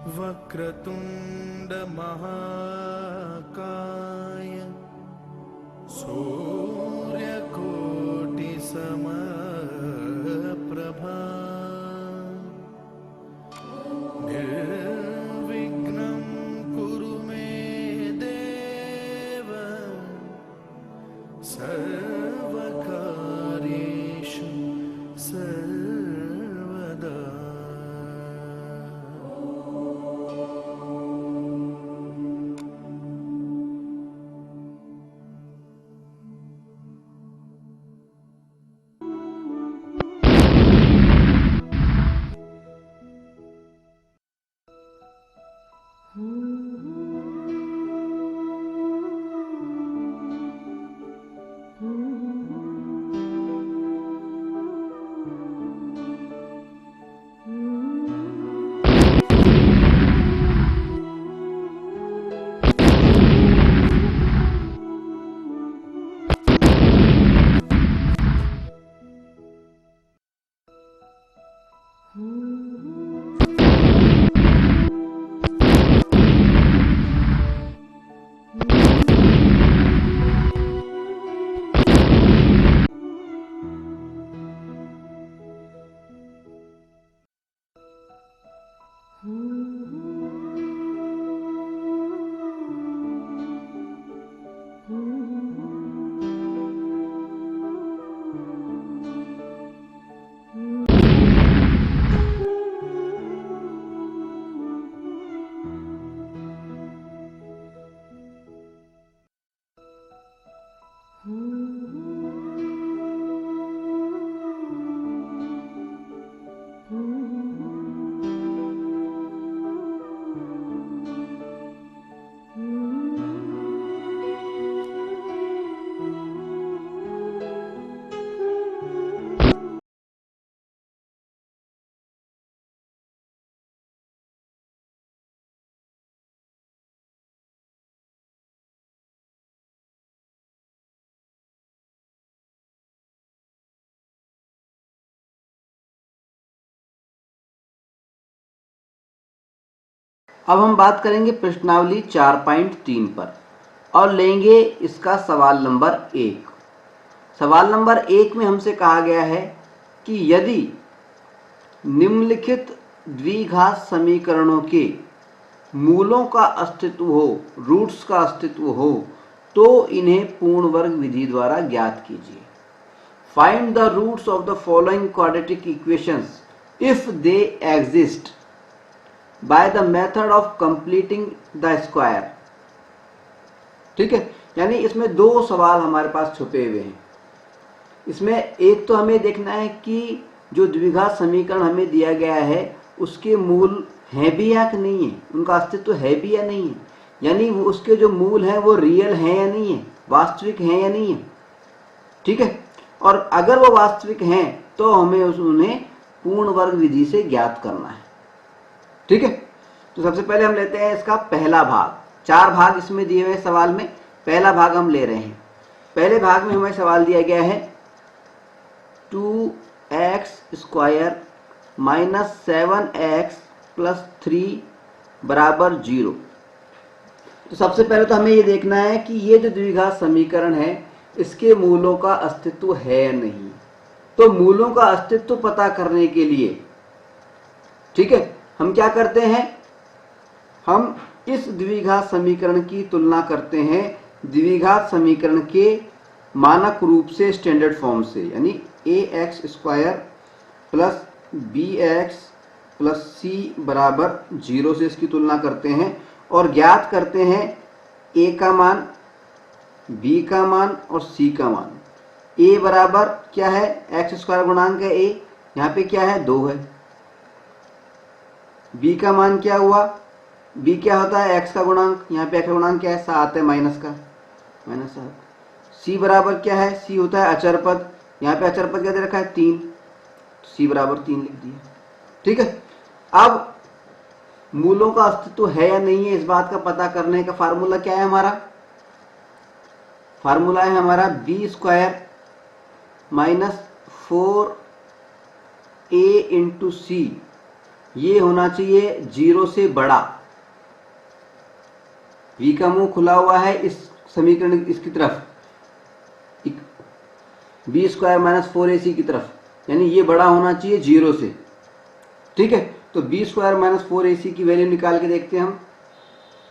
वक्रतुंड महाकाय सूर्यकोटि समप्रभा निर्विघ्नं कुरु मे देव सर्वकार्येषु सर्वदा। अब हम बात करेंगे प्रश्नावली 4.3 पर और लेंगे इसका सवाल नंबर 1। सवाल नंबर 1 में हमसे कहा गया है कि यदि निम्नलिखित द्विघात समीकरणों के मूलों का अस्तित्व हो, रूट्स का अस्तित्व हो, तो इन्हें पूर्ण वर्ग विधि द्वारा ज्ञात कीजिए। Find the roots of the following quadratic equations if they exist by the method of completing the square. ठीक है, यानी इसमें दो सवाल हमारे पास छुपे हुए हैं। इसमें एक तो हमें देखना है कि जो द्विघात समीकरण हमें दिया गया है उसके मूल हैं भी या कि नहीं है, उनका अस्तित्व है भी या नहीं है, यानी उसके जो मूल हैं वो रियल हैं या नहीं है, वास्तविक हैं या नहीं है। ठीक है, और अगर वो वास्तविक हैं तो हमें उन्हें पूर्ण वर्ग विधि से ज्ञात करना है। ठीक है, तो सबसे पहले हम लेते हैं इसका पहला भाग। 4 भाग इसमें दिए हुए सवाल में, पहला भाग हम ले रहे हैं। पहले भाग में हमें सवाल दिया गया है 2x square minus 7x plus 3 बराबर 0। तो सबसे पहले तो हमें ये देखना है कि ये जो द्विघात समीकरण है इसके मूलों का अस्तित्व है या नहीं। तो मूलों का अस्तित्व पता करने के लिए, ठीक है, हम क्या करते हैं, हम इस द्विघात समीकरण की तुलना करते हैं द्विघात समीकरण के मानक रूप से, स्टैंडर्ड फॉर्म से, यानी ax square plus bx plus c बराबर 0 से इसकी तुलना करते हैं और ज्ञात करते हैं a का मान, b का मान और c का मान। a बराबर क्या है, x स्क्वायर गुणांक है a, यहाँ पे क्या है 2 है। b का मान क्या हुआ, b क्या होता है x का गुणांक, यहाँ पे x का गुणांक क्या है 7 है, माइनस का, -7। c बराबर क्या है, c होता है अचर पद, यहाँ पे अचर पद क्या दे रखा है 3, c बराबर 3 लिख दिया। ठीक है, अब मूलों का अस्तित्व है या नहीं है इस बात का पता करने का फार्मूला क्या है हमारा, फार्मूला है हमारा B square minus 4a into C ये होना चाहिए 0 से बड़ा। v का मुंह खुला हुआ है इस समीकरण इसकी तरफ, बी स्क्वायर माइनस 4ac की तरफ, यानी ये बड़ा होना चाहिए 0 से। ठीक है, तो बी स्क्वायर माइनस 4ac की वैल्यू निकाल के देखते हैं हम।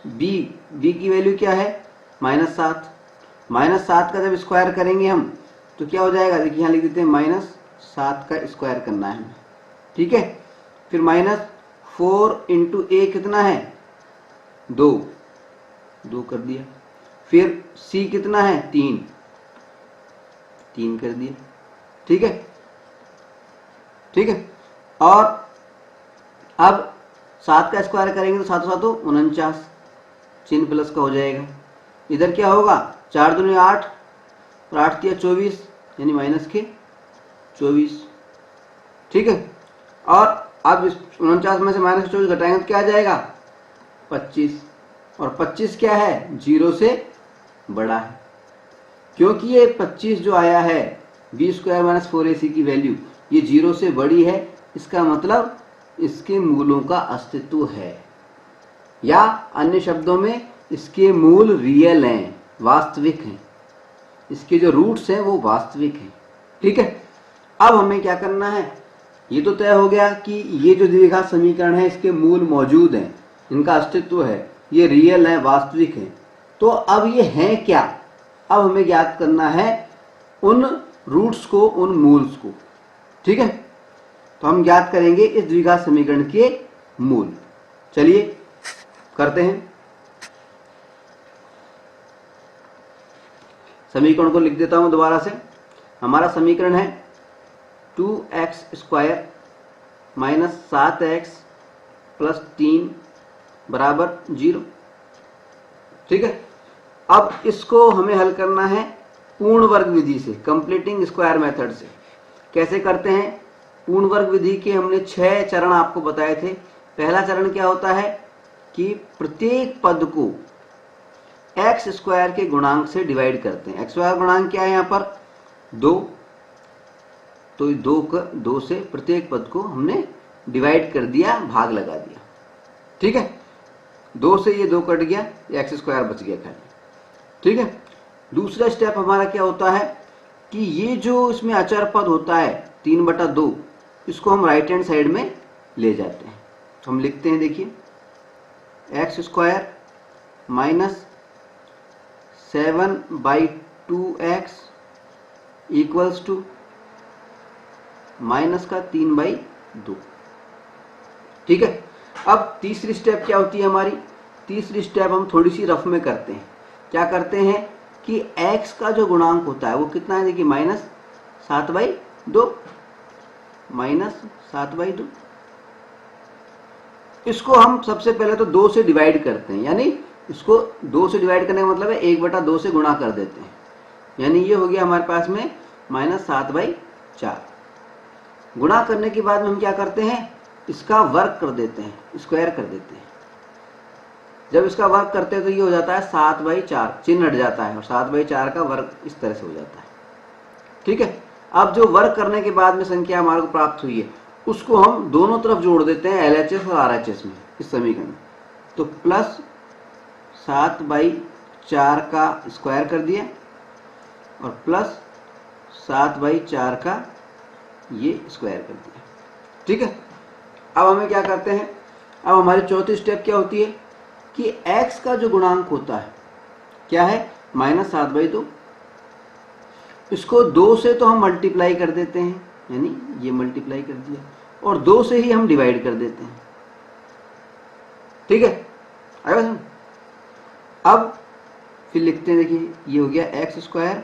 बी की वैल्यू क्या है? -7। -7 का जब स्क्वायर करेंगे हम तो क्या हो जाएगा? देखिए यहाँ लिख देते हैं -7 का स्क्वायर करना है हमें। ठीक है, फिर -4 इंटू ए कितना है? 2 कर दिया। फिर c कितना है? 3 कर दिया। ठीक है, ठीक है। और अब 7 का स्क्वायर करेंगे तो 7 7 49, चिन्ह प्लस का हो जाएगा। इधर क्या होगा? 4 दूनी 8 और 8 तिया 24, यानी माइनस के 24। ठीक है, और अब इस 49 में से -24 घटाएंगे तो क्या आ जाएगा? 25। और 25 क्या है? 0 से बड़ा है, क्योंकि ये 25 जो आया है बी स्क्वायर माइनस 4ac की वैल्यू, ये 0 से बड़ी है। इसका मतलब इसके मूलों का अस्तित्व है, या अन्य शब्दों में इसके मूल रियल हैं, वास्तविक हैं। इसके जो रूट्स हैं वो वास्तविक हैं। ठीक है, अब हमें क्या करना है? ये तो तय हो गया कि ये जो द्विघात समीकरण है इसके मूल मौजूद हैं, इनका अस्तित्व है, ये रियल है, वास्तविक है। तो अब ये हैं क्या? अब हमें ज्ञात करना है उन रूट्स को, उन मूल्स को। ठीक है, तो हम ज्ञात करेंगे इस द्विघात समीकरण के मूल। चलिए करते हैं। समीकरण को लिख देता हूं दोबारा से। हमारा समीकरण है 2x² माइनस 7x प्लस 3 बराबर 0। ठीक है, अब इसको हमें हल करना है पूर्ण वर्ग विधि से, कंप्लीटिंग स्क्वायर मेथड से। कैसे करते हैं? पूर्ण वर्ग विधि के हमने 6 चरण आपको बताए थे। पहला चरण क्या होता है कि प्रत्येक पद को एक्स स्क्वायर के गुणांक से डिवाइड करते हैं। एक्स स्क्वायर गुणांक क्या है? यहाँ पर 2, तो 2 से प्रत्येक पद को हमने डिवाइड कर दिया, भाग लगा दिया। ठीक है, 2 से ये 2 कट गया, एक्स स्क्वायर बच गया खाली। ठीक है, दूसरा स्टेप हमारा क्या होता है कि ये जो इसमें अचर पद होता है 3/2, इसको हम राइट हैंड साइड में ले जाते हैं। तो हम लिखते हैं, देखिए x² minus 7/2x equals to minus का 3/2। ठीक है, अब तीसरी स्टेप क्या होती है हमारी? तीसरी स्टेप हम थोड़ी सी रफ में करते हैं। क्या करते हैं कि x का जो गुणांक होता है वो कितना है? देखिए -7/2, -7/2। इसको हम सबसे पहले तो 2 से डिवाइड करते हैं, यानी इसको 2 से डिवाइड करने का मतलब है 1/2 से गुणा कर देते हैं, यानी ये हो गया हमारे पास में -7/4। गुणा करने के बाद में हम क्या करते हैं? इसका वर्ग कर देते हैं, स्क्वायर कर देते हैं। जब इसका वर्ग करते हैं तो ये हो जाता है 7/4, चिन्ह हट जाता है और 7/4 का वर्ग इस तरह से हो जाता है। ठीक है, अब जो वर्ग करने के बाद में संख्या हमारे को प्राप्त हुई है उसको हम दोनों तरफ जोड़ देते हैं, LHS और RHS में, इस समीकरण में। तो प्लस 7/4 का स्क्वायर कर दिया और प्लस 7/4 का ये स्क्वायर कर दिया। ठीक है, अब हमें क्या करते हैं? अब हमारी चौथी स्टेप क्या होती है कि x का जो गुणांक होता है क्या है? -7/2। इसको 2 से तो हम मल्टीप्लाई कर देते हैं, यानी ये मल्टीप्लाई कर दिया, और 2 से ही हम डिवाइड कर देते हैं। ठीक है, आएगा समझ? अब फिर लिखते हैं, देखिए ये हो गया x²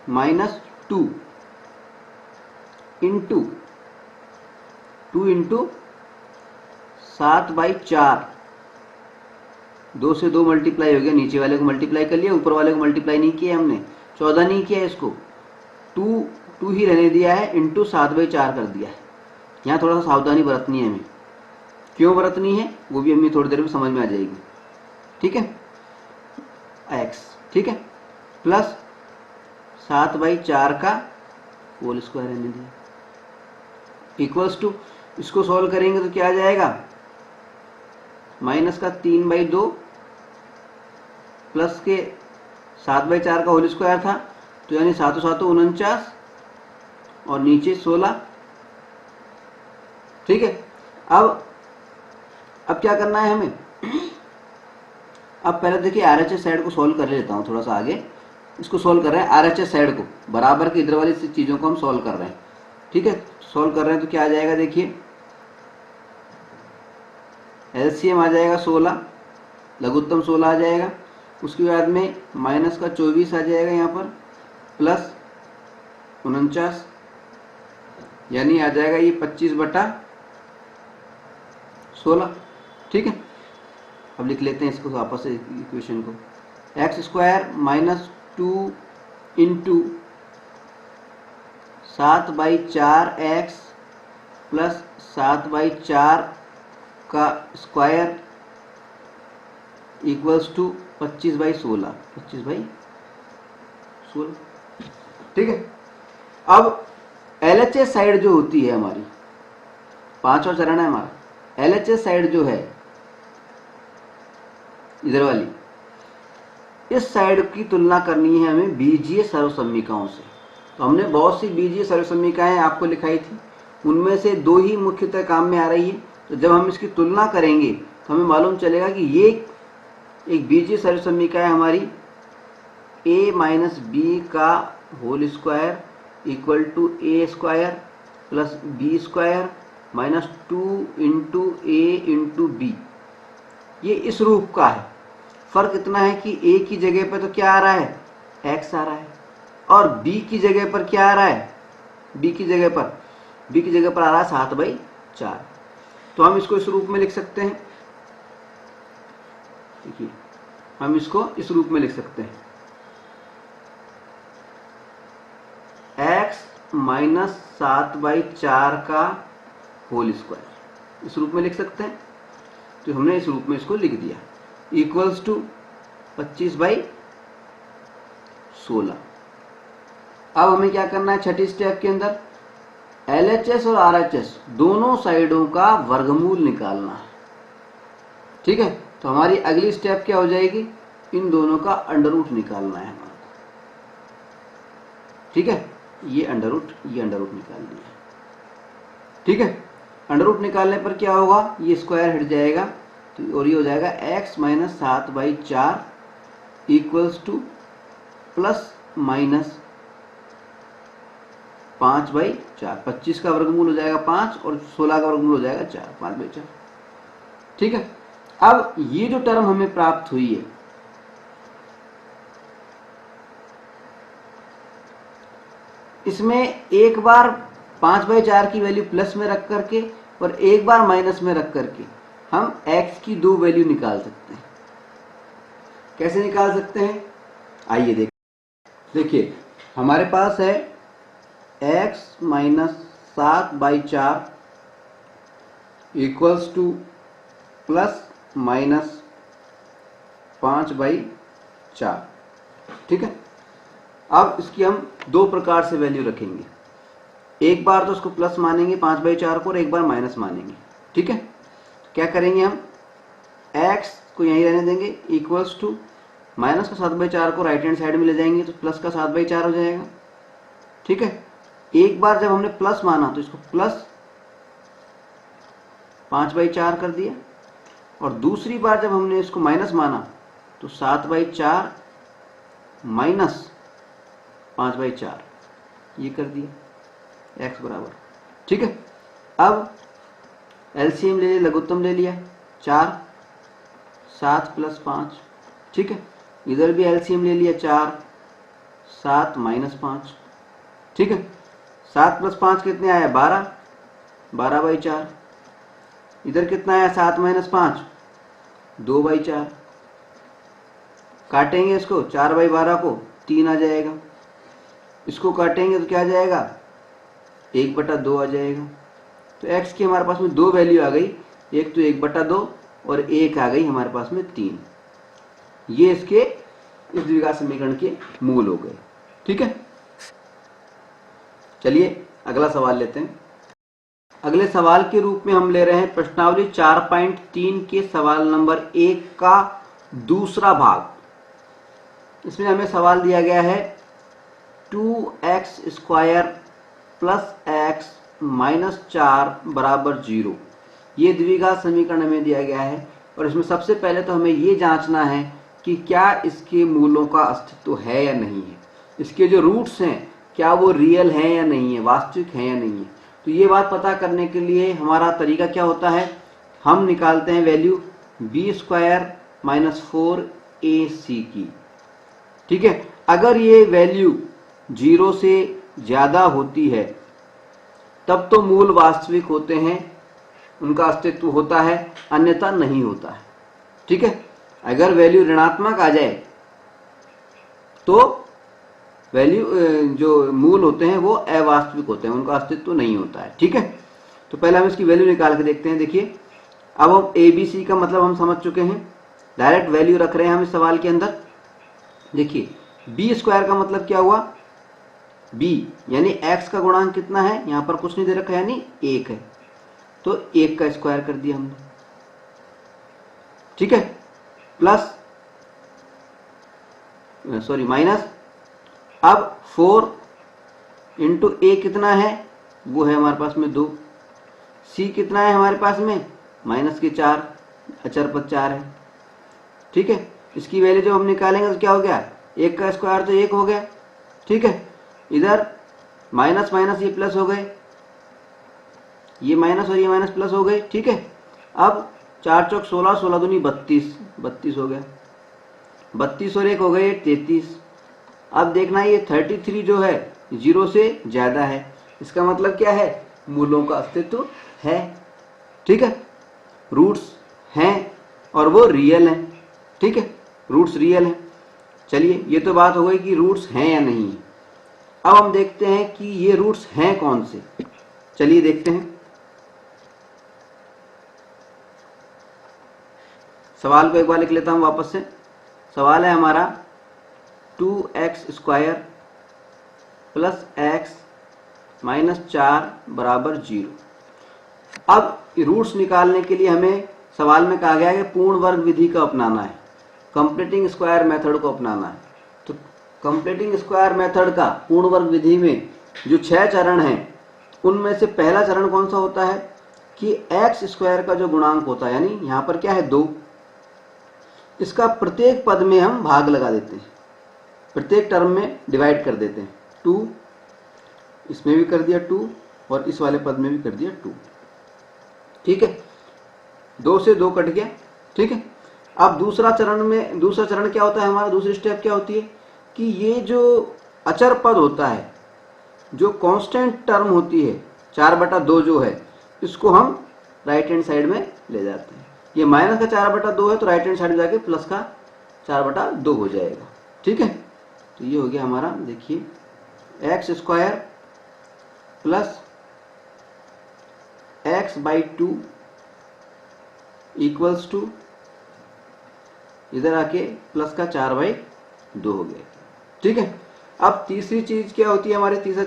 माइनस 2 इंटू 7/4। 2 से 2 मल्टीप्लाई हो गया, नीचे वाले को मल्टीप्लाई कर लिया, ऊपर वाले को मल्टीप्लाई नहीं किया हमने, 14 नहीं किया इसको, 2 ही रहने दिया है, इंटू 7/4 कर दिया है। यहाँ थोड़ा सा सावधानी बरतनी है हमें। क्यों बरतनी है वो भी हमें थोड़ी देर में समझ में आ जाएगी। ठीक है, x, ठीक है, प्लस 7/4 का होल स्क्वायर रहने दिया, इक्वल्स टू इसको सॉल्व करेंगे तो क्या आ जाएगा, माइनस का 3/2 प्लस के 7/4 का होल स्क्वायर था, तो यानी 7 7 49 और नीचे 16। ठीक है, अब क्या करना है हमें, अब पहले देखिए आरएचएस साइड को सॉल्व कर लेता हूँ, थोड़ा सा आगे इसको सॉल्व कर रहे हैं, आरएचएस साइड को बराबर के इधर वाली चीज़ों को हम सॉल्व कर रहे हैं। ठीक है, सॉल्व कर रहे हैं तो क्या आ जाएगा, देखिए एलसीएम आ जाएगा 16, लघुत्तम 16 आ जाएगा, उसके बाद में माइनस का 24 आ जाएगा यहाँ पर, प्लस 49, यानी आ जाएगा ये 25/16। ठीक है, अब लिख लेते हैं इसको वापस से इक्वेशन को, x² minus 2 into 7/4x plus 7/4 का स्क्वायर इक्वल्स टू 25/16। 25/16। ठीक है, अब एलएचएस साइड जो होती है हमारी, पांचवा चरण है हमारा, एलएचएस साइड जो है इधर वाली, इस साइड की तुलना करनी है हमें बीजीय सर्वसम्मिकाओं से। तो हमने बहुत सी बीजीय सर्वसम्मिकाएं आपको लिखाई थी, उनमें से दो ही मुख्यतः काम में आ रही है। तो जब हम इसकी तुलना करेंगे तो हमें मालूम चलेगा कि ये एक बीजीय सर्वसम्मिका है हमारी, a माइनस बी का whole square equal to a square plus B square minus 2 into A into B. ये इस रूप का है। फर्क इतना है कि a की जगह पर तो क्या आ रहा है, x आ रहा है, और b की जगह पर क्या आ रहा है, b की जगह पर आ रहा है 7/4। तो हम इसको इस रूप में लिख सकते हैं, देखिए हम इसको इस रूप में लिख सकते हैं, x माइनस 7/4 का होल स्क्वायर, इस रूप में लिख सकते हैं। तो हमने इस रूप में इसको लिख दिया, इक्वल्स टू 25/16। अब हमें क्या करना है, छठी स्टेप के अंदर एलएचएस और आरएचएस दोनों साइडों का वर्गमूल निकालना है। ठीक है, तो हमारी अगली स्टेप क्या हो जाएगी, इन दोनों का अंडर रूट निकालना है हमारे को। ठीक है, ये अंडर रूट निकाल लिया। ठीक है, अंडर रूट निकालने पर क्या होगा, ये स्क्वायर हट जाएगा, तो और ये हो जाएगा x minus 7/4 equals two plus minus 5/4। 25 का वर्गमूल हो जाएगा 5 और 16 का वर्गमूल हो जाएगा 4, 5/4। ठीक है, अब ये जो टर्म हमें प्राप्त हुई है, इसमें एक बार 5/4 की वैल्यू प्लस में रख करके और एक बार माइनस में रख करके हम x की दो वैल्यू निकाल सकते हैं। कैसे निकाल सकते हैं, आइए देखिए हमारे पास है x minus 7/4 equals two plus minus 5/4। ठीक है, अब इसकी हम दो प्रकार से वैल्यू रखेंगे, एक बार तो उसको प्लस मानेंगे 5/4 को और एक बार माइनस मानेंगे। ठीक है, क्या करेंगे हम, x को यहीं रहने देंगे, इक्वल्स टू माइनस का 7/4 को राइट हैंड साइड में ले जाएंगे तो प्लस का 7/4 हो जाएगा। ठीक है, एक बार जब हमने प्लस माना तो इसको प्लस 5/4 कर दिया, और दूसरी बार जब हमने इसको माइनस माना तो 7/4 माइनस 5/4 ये कर दिया x बराबर। ठीक है, अब एलसीएम ले लिया, लघुत्तम ले लिया, 4 7 प्लस 5। ठीक है, इधर भी एलसीएम ले लिया, 4 7 माइनस 5। ठीक है, 7 प्लस 5 कितने आया, 12, 12/4। इधर कितना आया, 7 माइनस 5, 2/4। काटेंगे इसको, 4/12 को 3 आ जाएगा, इसको काटेंगे तो क्या आ जाएगा, 1/2 आ जाएगा। तो x की हमारे पास में दो वैल्यू आ गई, एक तो 1/2 और एक आ गई हमारे पास में 3। ये इसके इस द्विघात समीकरण के मूल हो गए। ठीक है, चलिए अगला सवाल लेते हैं। अगले सवाल के रूप में हम ले रहे हैं प्रश्नावली 4.3 के सवाल नंबर 1 का दूसरा भाग। इसमें हमें सवाल दिया गया है 2x² प्लस x माइनस 4 बराबर 0। ये द्विघात समीकरण में दिया गया है और इसमें सबसे पहले तो हमें ये जांचना है कि क्या इसके मूलों का अस्तित्व है या नहीं है, इसके जो रूट्स हैं क्या वो रियल हैं या नहीं है, वास्तविक हैं या नहीं है। तो ये बात पता करने के लिए हमारा तरीका क्या होता है, हम निकालते हैं वैल्यू b² माइनस 4ac की। ठीक है, अगर ये वैल्यू 0 से ज्यादा होती है तब तो मूल वास्तविक होते हैं, उनका अस्तित्व होता है, अन्यथा नहीं होता है। ठीक है, अगर वैल्यू ऋणात्मक आ जाए तो वैल्यू जो मूल होते हैं वो अवास्तविक होते हैं, उनका अस्तित्व नहीं होता है। ठीक है, तो पहले हम इसकी वैल्यू निकाल के देखते हैं। देखिए, अब हम ABC का मतलब हम समझ चुके हैं, डायरेक्ट वैल्यू रख रहे हैं हम इस सवाल के अंदर। देखिए, b² का मतलब क्या हुआ, b यानी x का गुणांक कितना है, यहां पर कुछ नहीं दे रखा है यानी 1 है, तो 1 का स्क्वायर कर दिया हमने। ठीक है, प्लस सॉरी माइनस, अब 4 इंटू a कितना है, वो है हमारे पास में 2, c कितना है हमारे पास में माइनस के 4, अचर पद 4 है। ठीक है, इसकी वैल्यू जब हम निकालेंगे तो क्या हो गया, 1 का स्क्वायर तो 1 हो गया। ठीक है, इधर माइनस माइनस ये प्लस हो गए, ये माइनस और ये माइनस प्लस हो गए। ठीक है, अब 4 चौक 16, 16 दूनी 32, 32 हो गया, 32 और 1 हो गए 33। अब देखना ये 33 जो है 0 से ज्यादा है, इसका मतलब क्या है, मूलों का अस्तित्व है। ठीक है, रूट्स हैं और वो रियल हैं। ठीक है, रूट्स रियल हैं। चलिए, ये तो बात हो गई कि रूट्स हैं या नहीं है। अब हम देखते हैं कि ये रूट्स हैं कौन से। चलिए देखते हैं, सवाल को एक बार लिख लेता हूं वापस से। सवाल है हमारा 2x² प्लस x माइनस 4 बराबर 0। अब रूट्स निकालने के लिए हमें सवाल में कहा गया है कि पूर्ण वर्ग विधि का अपनाना है, कंप्लीटिंग स्क्वायर मेथड को अपनाना है। तो कंप्लीटिंग स्क्वायर मेथड का पूर्ण वर्ग विधि में जो 6 चरण हैं उनमें से पहला चरण कौन सा होता है कि x² का जो गुणांक होता है, यानी यहां पर क्या है 2, इसका प्रत्येक पद में हम भाग लगा देते हैं, प्रत्येक टर्म में डिवाइड कर देते हैं। 2 इसमें भी कर दिया 2 और इस वाले पद में भी कर दिया 2। ठीक है, 2 से 2 कट गया। ठीक है, अब दूसरा चरण क्या होता है हमारा, दूसरी स्टेप क्या होती है कि ये जो अचर पद होता है, जो कांस्टेंट टर्म होती है 4/2 जो है, इसको हम राइट हैंड साइड में ले जाते हैं। ये माइनस का 4/2 है तो राइट हैंड साइड में जाके प्लस का 4/2 हो जाएगा। ठीक है, तो ये हो गया हमारा, देखिए x² plus x/2 equals to, इधर आके प्लस का 4/2 हो गया। ठीक है, अब तीसरी चीज क्या होती है हमारी, तीसरी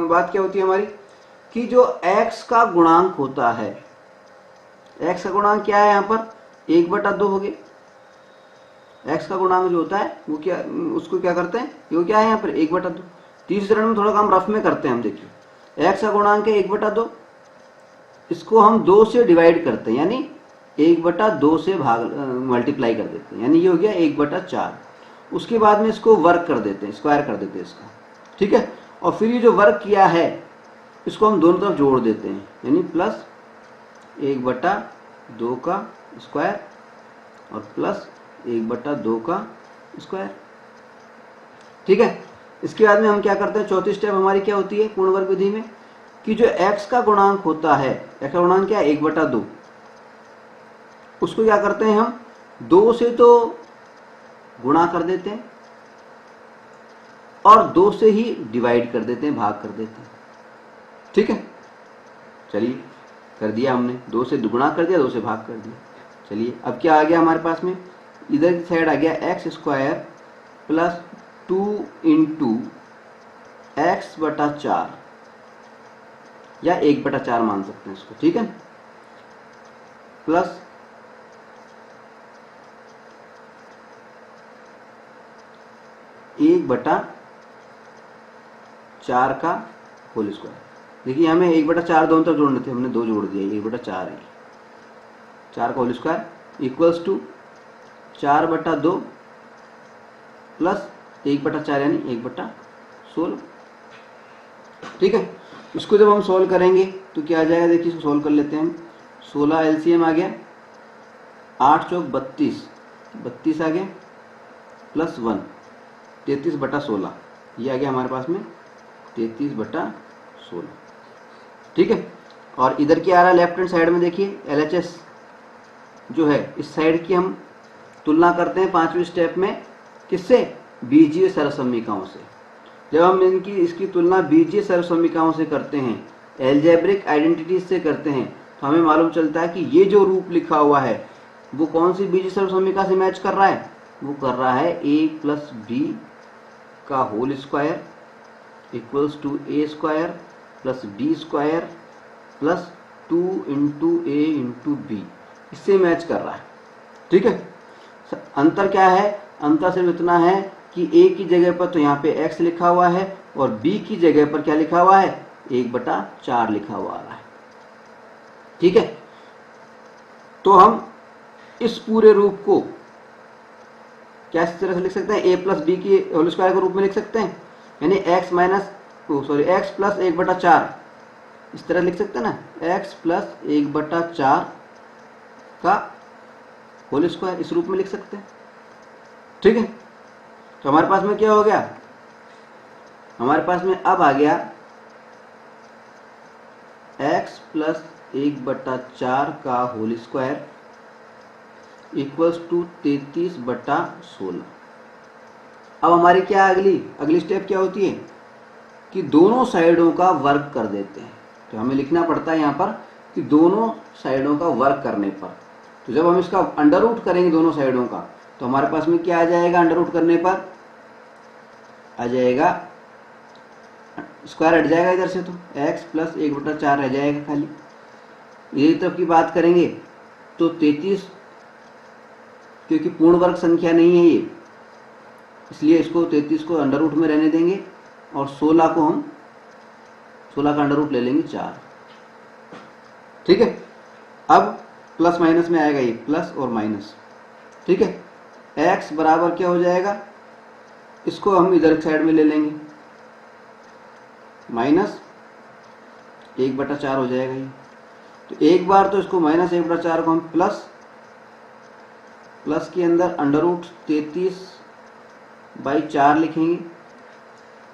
बात क्या होती है हमारी कि जो x का गुणांक होता है, x का गुणांक क्या है यहाँ पर 1/2 हो गया। x का गुणांक जो होता है वो क्या, उसको क्या करते हैं, वो क्या है यहाँ पर 1/2। तीसरे चरण में थोड़ा काम रफ में करते हैं हम। देखिए, x का गुणांक है 1/2, इसको हम 2 से डिवाइड करते हैं, यानी 1/2 से भाग मल्टीप्लाई कर देते हैं, यानी ये हो गया 1/4। उसके बाद में इसको वर्ग कर देते हैं, स्क्वायर कर देते हैं इसका। ठीक है, और फिर ये जो वर्ग किया है इसको हम दोनों तरफ जोड़ देते हैं, यानी प्लस 1/2 का स्क्वायर और प्लस 1/2 का स्क्वायर। ठीक है, इसके बाद में हम क्या करते हैं, चौथी स्टेप हमारी क्या होती है पूर्ण वर्ग विधि में कि जो x का गुणांक होता है, x का गुणांक क्या है 1/2, उसको क्या करते हैं हम 2 से तो गुणा कर देते हैं और 2 से ही डिवाइड कर देते हैं, भाग कर देते हैं। ठीक है, चलिए कर दिया हमने, 2 से दुगुना कर दिया, 2 से भाग कर दिया। चलिए अब क्या आ गया हमारे पास में, इधर की साइड आ गया x² प्लस 2 इंटू x/4 या 1/4 मान सकते हैं इसको, ठीक है, प्लस 1/4 का होल स्क्वायर। देखिए हमें 1/4 दोनों तरफ जोड़ने थे, हमने 2 जोड़ दिया, 1/4 है, 4 का whole square equals to 4/2 plus 1/4 यानी 1/16। ठीक है, इसको जब हम सॉल्व करेंगे तो क्या आ जाएगा, देखिए इसको सॉल्व कर लेते हैं हम। 16 एलसीएम आ गया, 8 चौक 32, 32 आ गया प्लस 1, 33/16, ये आ गया हमारे पास में 33/16। ठीक है, और इधर क्या आ रहा है लेफ्ट हैंड साइड में, देखिए एलएचएस जो है इस साइड की हम तुलना करते हैं 5वें स्टेप में, किससे, बीजीय सर्वसमीकाओं से। जब हम इसकी तुलना बीजीय सर्वसमीकाओं से करते हैं, एल्जेब्रिक आइडेंटिटीज से करते हैं, तो हमें मालूम चलता है कि ये जो रूप लिखा हुआ है वो कौन सी बीजीय सर्वसमीका से मैच कर रहा है, वो कर रहा है a प्लस बी का whole square equals to A square plus B square plus 2 into A into B, इससे मैच कर रहा है। ठीक है, अंतर क्या है, अंतर सिर्फ इतना है कि a की जगह पर तो यहाँ पे x लिखा हुआ है और b की जगह पर क्या लिखा हुआ है, 1/4 लिखा हुआ आ रहा है। ठीक है, तो हम इस पूरे रूप को क्या इस तरह से लिख सकते हैं, a प्लस बी की होल स्क्वायर के रूप में लिख सकते हैं, यानी x प्लस 1/4 इस तरह लिख सकते हैं ना, x प्लस 1/4 का होल स्क्वायर इस रूप में लिख सकते हैं। ठीक है, तो हमारे पास में क्या हो गया, हमारे पास में अब आ गया x प्लस 1/4 का होल स्क्वायर इक्वल्स टू 33/16। अब हमारी क्या अगली स्टेप क्या होती है कि दोनों साइडों का वर्क कर देते हैं। तो हमें लिखना पड़ता है यहाँ पर कि दोनों साइडों का वर्क करने पर, तो जब हम इसका अंडर रूट करेंगे दोनों साइडों का, तो हमारे पास में क्या आ जाएगा, अंडर रूट करने पर आ जाएगा, स्क्वायर हट जाएगा इधर से, तो x प्लस 1/4 रह जाएगा खाली। इधर तरफ की बात करेंगे तो 33, क्योंकि पूर्ण वर्ग संख्या नहीं है ये, इसलिए इसको 33 को अंडर रूट में रहने देंगे और 16 को हम 16 का अंडर रूट ले लेंगे 4। ठीक है, अब प्लस माइनस में आएगा ये प्लस और माइनस। ठीक है, x बराबर क्या हो जाएगा, इसको हम इधर साइड में ले लेंगे, माइनस 1/4 हो जाएगा ये। तो एक बार तो इसको माइनस 1/4 को हम प्लस के अंदर अंडर रूट 33/4 लिखेंगे,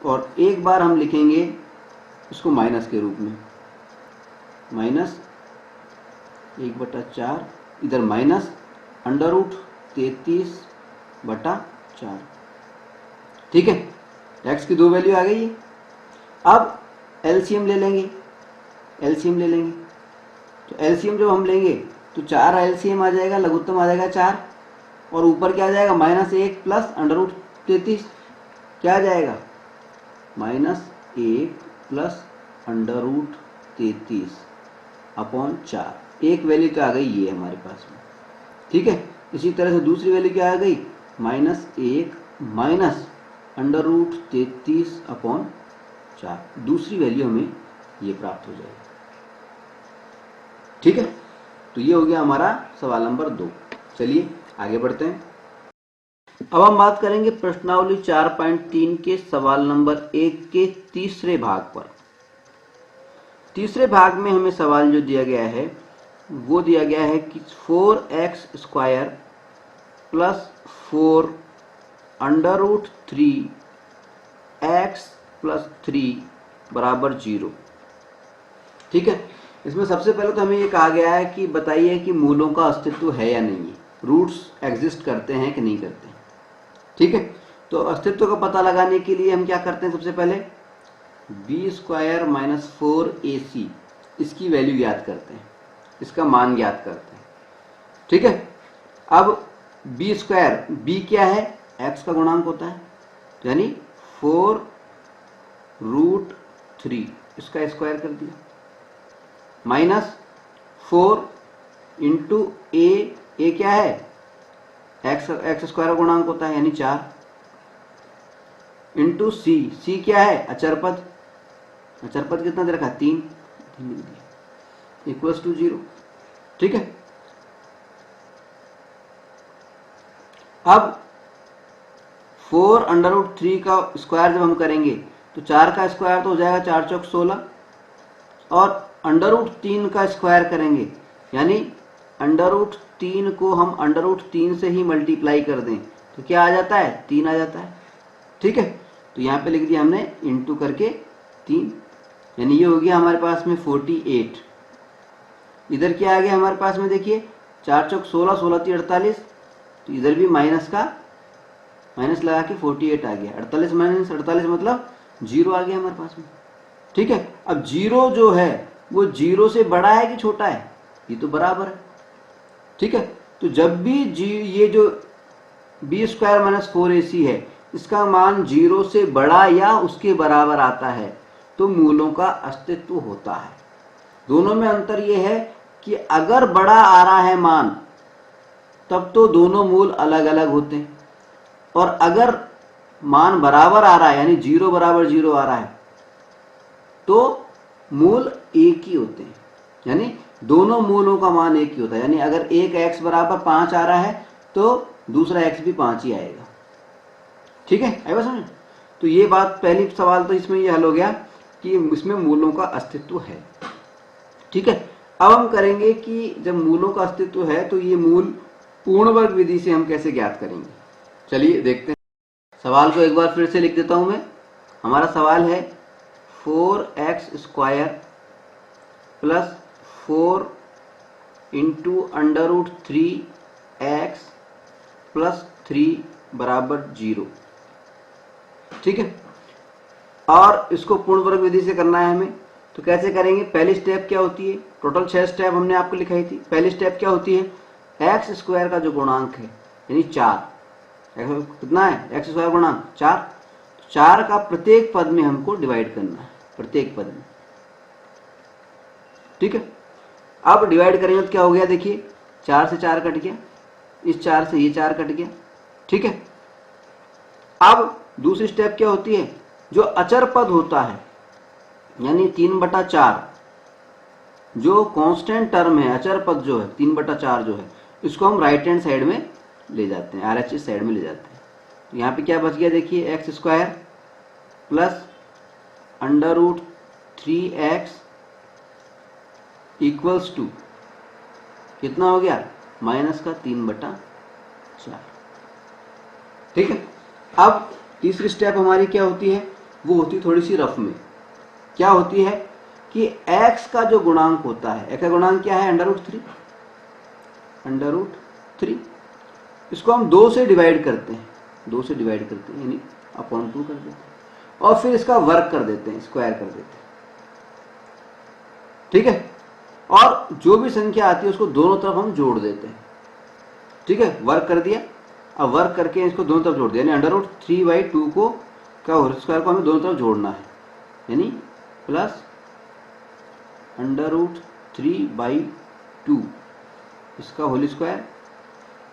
और एक बार हम लिखेंगे इसको माइनस के रूप में, माइनस 1/4 इधर माइनस अंडर रूट 33/4। ठीक है, x की 2 वैल्यू आ गई है। अब एलसीएम ले लेंगे, तो एलसीएम जब हम लेंगे तो 4 एलसीएम आ जाएगा, लघुत्तम आ जाएगा 4, और ऊपर क्या आ जाएगा, -1 प्लस अंडर रूट 33, क्या आ जाएगा, -1 प्लस अंडर रूट 33/4। एक वैल्यू क्या आ गई, ये हमारे पास में। ठीक है, इसी तरह से दूसरी वैल्यू क्या आ गई, -1 माइनस अंडर रूट 33/4, दूसरी वैल्यू हमें ये प्राप्त हो जाएगी। ठीक है, तो ये हो गया हमारा सवाल नंबर 2। चलिए आगे बढ़ते हैं। अब हम बात करेंगे प्रश्नावली 4.3 के सवाल नंबर 1 के तीसरे भाग पर। तीसरे भाग में हमें सवाल जो दिया गया है वो दिया गया है कि 4x square plus 4 under root 3x plus 3 बराबर 0। ठीक है, इसमें सबसे पहले तो हमें ये कहा गया है कि बताइए कि मूलों का अस्तित्व है या नहीं है, रूट्स एग्जिस्ट करते हैं कि नहीं करते हैं। ठीक है, तो अस्तित्व का पता लगाने के लिए हम क्या करते हैं, सबसे पहले b स्क्वायर माइनस 4ac इसकी वैल्यू याद करते हैं, इसका मान ज्ञात करते हैं। ठीक है, अब b स्क्वायर, b क्या है, x का गुणांक होता है, यानी 4√3 इसका स्क्वायर कर दिया। -4 इंटू ए क्या है, एक्स स्क्वायर का गुणांक होता है यानी 4, इंटू सी क्या है, अचरपद कितना दे रखा है, 3 लिख दिया, इक्वल्स टू 0। ठीक है, अब 4√3 का स्क्वायर जब हम करेंगे तो 4 का स्क्वायर तो हो जाएगा 4 चौक 16, और √3 का स्क्वायर करेंगे यानी √3 को हम √3 से ही मल्टीप्लाई कर दें तो क्या आ जाता है, 3 आ जाता है। ठीक है, तो यहाँ पे लिख दिया हमने इंटू करके 3, यानी ये हो गया हमारे पास में 48। इधर क्या आ गया हमारे पास में, देखिए 4 चौक 16, 16 3 48, तो इधर भी माइनस लगा के 48 आ गया। 48 माइनस 48 मतलब 0 आ गया हमारे पास में। ठीक है, अब 0 जो है वो 0 से बड़ा है कि छोटा है, ये तो बराबर है। ठीक है, तो जब भी ये जो बी स्क्वायर माइनस 4ac है इसका मान 0 से बड़ा या उसके बराबर आता है तो मूलों का अस्तित्व होता है। दोनों में अंतर यह है कि अगर बड़ा आ रहा है मान तब तो दोनों मूल अलग अलग होते हैं, और अगर मान बराबर आ रहा है यानी 0 बराबर 0 आ रहा है तो मूल एक ही होते हैं, यानी दोनों मूलों का मान एक ही होता है। यानी अगर एक x बराबर 5 आ रहा है तो दूसरा x भी 5 ही आएगा। ठीक है, आई बात समझ। तो ये बात, पहली सवाल तो इसमें ये हल हो गया कि इसमें मूलों का अस्तित्व है। ठीक है, अब हम करेंगे कि जब मूलों का अस्तित्व है तो ये मूल पूर्ण वर्ग विधि से हम कैसे ज्ञात करेंगे। चलिए देखते हैं। सवाल को एक बार फिर से लिख देता हूं मैं। हमारा सवाल है 4x square plus 4 into √3x plus 3 बराबर 0। ठीक है, और इसको पूर्ण वर्ग विधि से करना है हमें, तो कैसे करेंगे। पहली स्टेप क्या होती है, टोटल 6 स्टेप हमने आपको लिखाई थी। पहली स्टेप क्या होती है, एक्स स्क्वायर का जो गुणांक है यानी 4, कितना है एक्स स्क्वायर गुणांक 4, 4 का प्रत्येक पद में हमको डिवाइड करना है, प्रत्येक पद में। ठीक है, अब डिवाइड करेंगे तो क्या हो गया, देखिए 4 से 4 कट गया, इस 4 से ये 4 कट गया। ठीक है, अब दूसरी स्टेप क्या होती है, जो अचर पद होता है यानी 3/4 जो कांस्टेंट टर्म है, अचर पद जो है 3/4 जो है, इसको हम राइट हैंड साइड में ले जाते हैं, RHS साइड में ले जाते हैं। तो यहाँ पे क्या बच गया, देखिए X square plus √3x equals to कितना हो गया, माइनस का 3/4। ठीक है, अब तीसरी स्टेप हमारी क्या होती है, वो होती है थोड़ी सी रफ में। क्या होती है कि x का जो गुणांक होता है, x का गुणांक क्या है, √3, इसको हम 2 से डिवाइड करते हैं, 2 से डिवाइड करते हैं यानी अपॉन 2 कर देते हैं, और फिर इसका वर्ग कर देते हैं, स्क्वायर कर देते हैं। ठीक है, और जो भी संख्या आती है उसको दोनों तरफ हम जोड़ देते हैं। ठीक है, वर्ग कर दिया, अब वर्ग करके इसको दोनों तरफ जोड़ दिया, यानी √3/2 को का होल स्क्वायर को हमें दोनों तरफ जोड़ना है, यानी प्लस √3/2 इसका होल स्क्वायर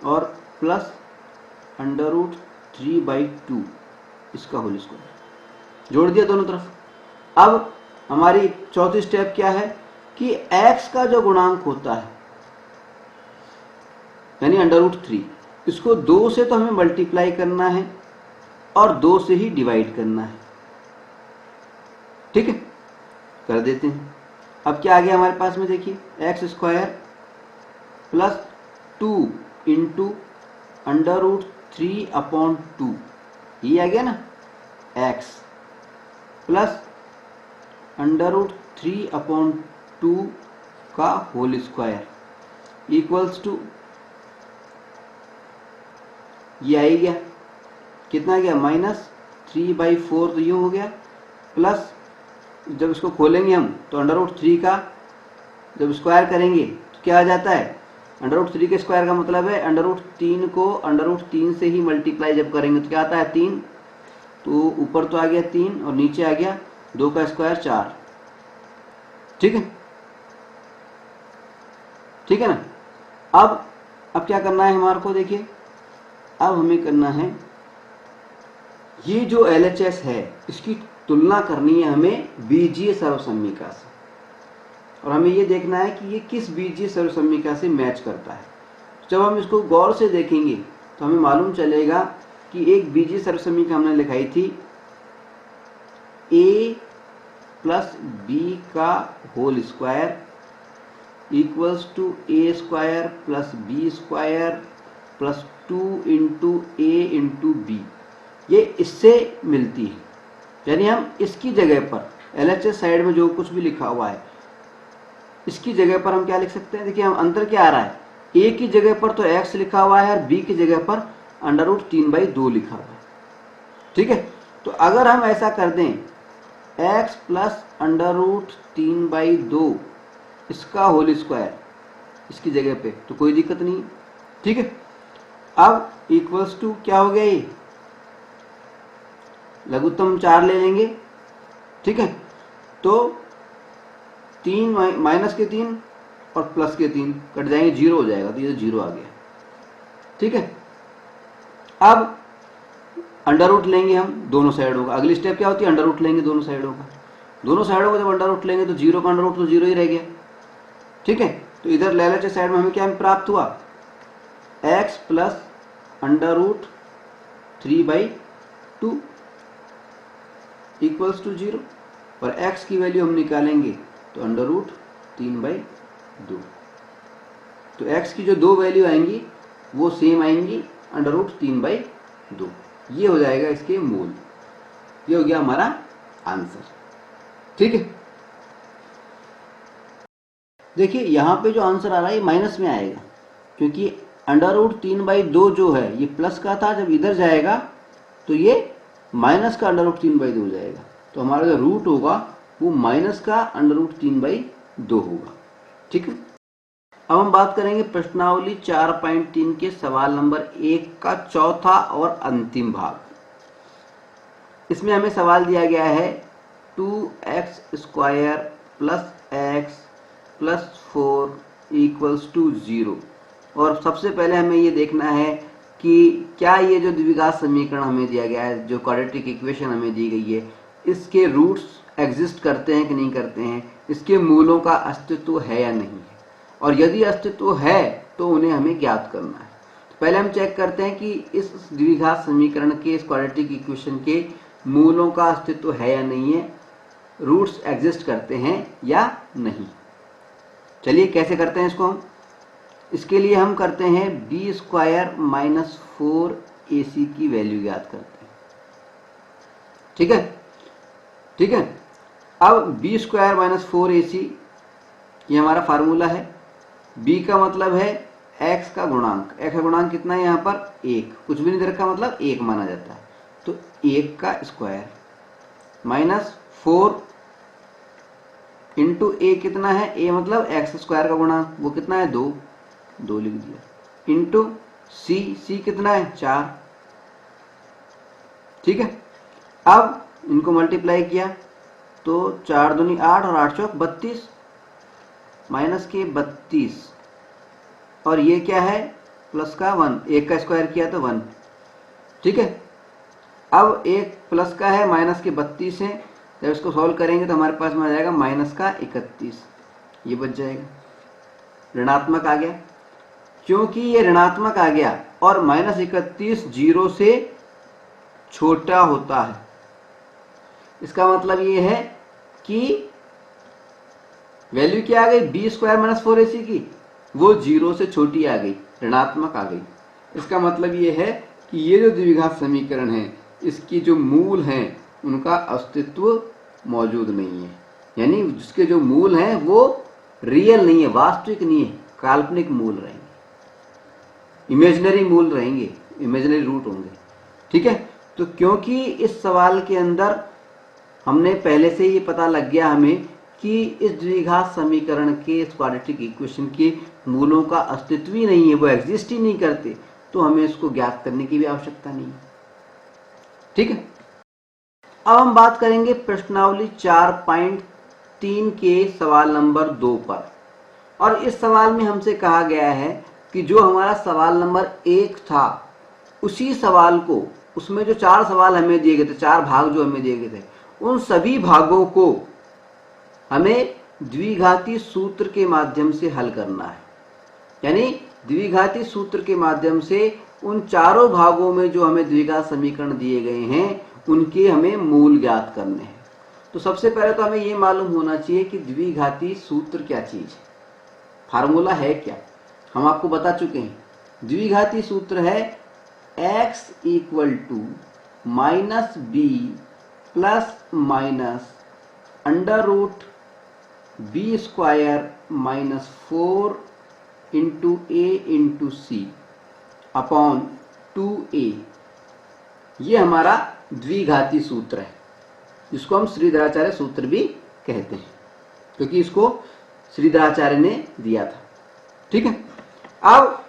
और प्लस √3/2 इसका होल स्क्वायर, जोड़ दिया दोनों तरफ। अब हमारी चौथी स्टेप क्या है कि x का जो गुणांक होता है यानी √3, इसको 2 से तो हमें मल्टीप्लाई करना है और 2 से ही डिवाइड करना है। ठीक है, कर देते हैं। अब क्या आ गया हमारे पास में, देखिए एक्स स्क्वायर प्लस 2 इंटू √3/2, ये आ गया ना, x प्लस √3/2 का होल स्क्वायर इक्वल्स टू, ये आ ही गया, कितना आ गया, -3/4, तो यूं हो गया, प्लस जब इसको खोलेंगे हम तो √3 का जब स्क्वायर करेंगे तो क्या आ जाता है, √3 के स्क्वायर का मतलब है √3 को √3 से ही मल्टीप्लाई जब करेंगे तो क्या आता है, 3, तो ऊपर तो आ गया 3 और नीचे आ गया 2 का स्क्वायर 4। ठीक है, ठीक है ना। अब क्या करना है हमारे को, देखिए अब हमें करना है ये जो LHS है इसकी तुलना करनी है हमें बीजीय सर्वसम्मिका से, और हमें ये देखना है कि ये किस बीजीय सर्वसम्मिका से मैच करता है। जब हम इसको गौर से देखेंगे तो हमें मालूम चलेगा कि एक बीजीय सर्वसम्मिका हमने लिखाई थी a प्लस बी का whole square equals to A square plus B square plus 2 into A into B, ये इससे मिलती है। यानी हम इसकी जगह पर LHS साइड में जो कुछ भी लिखा हुआ है इसकी जगह पर हम क्या लिख सकते हैं, देखिए हम अंतर क्या आ रहा है, a की जगह पर तो x लिखा हुआ है और b की जगह पर √3/2 लिखा हुआ है। ठीक है, तो अगर हम ऐसा कर दें x प्लस √3/2 इसका होल स्क्वायर इसकी जगह पे, तो कोई दिक्कत नहीं है। ठीक है, अब इक्वल्स टू क्या हो गया, ये लघुत्तम 4 ले लेंगे। ठीक है, तो 3 माइनस के 3 और प्लस के 3 कट जाएंगे, 0 हो जाएगा, तो ये 0 आ गया। ठीक है, अब अंडर रूट लेंगे हम दोनों साइडों का। अगली स्टेप क्या होती है, अंडर रूट लेंगे दोनों साइडों का। दोनों साइडों का जब अंडर रूट लेंगे तो 0 का अंडर रूट तो 0 ही रह गया। ठीक है, तो इधर LHS साइड में हमें क्या प्राप्त हुआ, x प्लस √3/2 इक्वल्स टू 0, और x की वैल्यू हम निकालेंगे तो √3/2। तो x की जो दो वैल्यू आएंगी वो सेम आएंगी, √3/2। ये हो जाएगा इसके मूल। ये हो गया हमारा आंसर। ठीक है, देखिए यहां पे जो आंसर आ रहा है ये माइनस में आएगा, क्योंकि √3/2 जो है ये प्लस का था, जब इधर जाएगा तो ये माइनस का √3/2 हो जाएगा। तो हमारा जो रूट होगा वो माइनस का √3/2 होगा। ठीक है, अब हम बात करेंगे प्रश्नावली 4.3 के सवाल नंबर 1 का चौथा और अंतिम भाग। इसमें हमें सवाल दिया गया है 2x² plus x plus 4 equals to 0, और सबसे पहले हमें ये देखना है कि क्या ये जो द्विघात समीकरण हमें दिया गया है, जो क्वाड्रेटिक इक्वेशन हमें दी गई है, इसके रूट्स एग्जिस्ट करते हैं कि नहीं करते हैं, इसके मूलों का अस्तित्व है या नहीं है, और यदि अस्तित्व है तो उन्हें हमें ज्ञात करना है। तो पहले हम चेक करते हैं कि इस द्विघात समीकरण के, इस क्वाड्रेटिक इक्वेशन के मूलों का अस्तित्व है या नहीं है, रूट्स एग्जिस्ट करते हैं या नहीं। चलिए कैसे करते हैं इसको हम, इसके लिए हम करते हैं b² माइनस 4ac की वैल्यू ज्ञात करते हैं। ठीक है, ठीक है, अब b² माइनस 4ac ये हमारा फार्मूला है। b का मतलब है x का गुणांक, x का गुणांक कितना है यहाँ पर 1, कुछ भी नहीं दे रखा मतलब 1 माना जाता है, तो 1 का स्क्वायर माइनस 4 इंटू a कितना है, a मतलब x² का गुणांक, वो कितना है 2 लिख दिया, इंटू c कितना है 4। ठीक है, अब इनको मल्टीप्लाई किया तो 4 दूनी 8 और 8 चौक 32, माइनस के 32, और ये क्या है प्लस का 1, 1 का स्क्वायर किया तो 1। ठीक है, अब एक प्लस का है, माइनस के 32 है, जब इसको सॉल्व करेंगे तो हमारे पास में आ जाएगा माइनस का 31, ये बच जाएगा, ऋणात्मक आ गया। क्योंकि ये ऋणात्मक आ गया और माइनस 31 0 से छोटा होता है, इसका मतलब ये है कि वैल्यू क्या आ गई, b² माइनस 4ac की, वो 0 से छोटी आ गई, ऋणात्मक आ गई। इसका मतलब ये है कि ये जो द्विघात समीकरण है इसकी जो मूल हैं उनका अस्तित्व मौजूद नहीं है, यानी जिसके जो मूल हैं वो रियल नहीं है, वास्तविक नहीं है, काल्पनिक मूल रहेंगे, इमेजिनरी मूल रहेंगे, इमेजिनरी रूट होंगे। ठीक है, तो क्योंकि इस सवाल के अंदर हमने पहले से ये पता लग गया हमें कि इस द्विघात समीकरण के, इस क्वाड्रेटिक इक्वेशन के मूलों का अस्तित्व ही नहीं है, वो एग्जिस्ट ही नहीं करते, तो हमें इसको ज्ञात करने की भी आवश्यकता नहीं है। ठीक है, अब हम बात करेंगे प्रश्नावली 4.3 के सवाल नंबर 2 पर। और इस सवाल में हमसे कहा गया है कि जो हमारा सवाल नंबर 1 था उसी सवाल को, उसमें जो 4 सवाल हमें दिए गए थे, 4 भाग जो हमें दिए गए थे, उन सभी भागों को हमें द्विघाती सूत्र के माध्यम से हल करना है। यानी द्विघाती सूत्र के माध्यम से उन चारों भागों में जो हमें द्विघात समीकरण दिए गए हैं उनके हमें मूल ज्ञात करने हैं। तो सबसे पहले तो हमें ये मालूम होना चाहिए कि द्विघाती सूत्र क्या चीज है, फार्मूला है क्या। हम आपको बता चुके हैं, द्विघाती सूत्र है x equal to minus B plus minus under root B square minus 4 into A into C upon 2a। ये हमारा द्विघाती सूत्र है, जिसको हम श्रीधराचार्य सूत्र भी कहते हैं, क्योंकि इसको श्रीधराचार्य ने दिया था। ठीक है। अब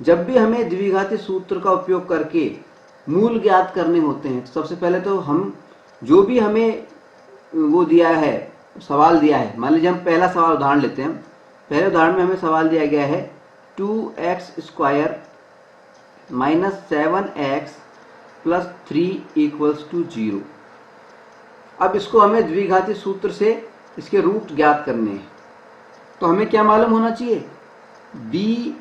जब भी हमें द्विघाती सूत्र का उपयोग करके मूल ज्ञात करने होते हैं, सबसे पहले तो हम जो भी हमें वो दिया है, सवाल दिया है, मान लीजिए हम पहला सवाल उदाहरण लेते हैं। पहले उदाहरण में हमें सवाल दिया गया है 2x square minus 7x plus 3 equals to 0। अब इसको हमें द्विघाती सूत्र से इसके रूट ज्ञात करने हैं। तो हमें क्या मालूम होना चाहिए, b,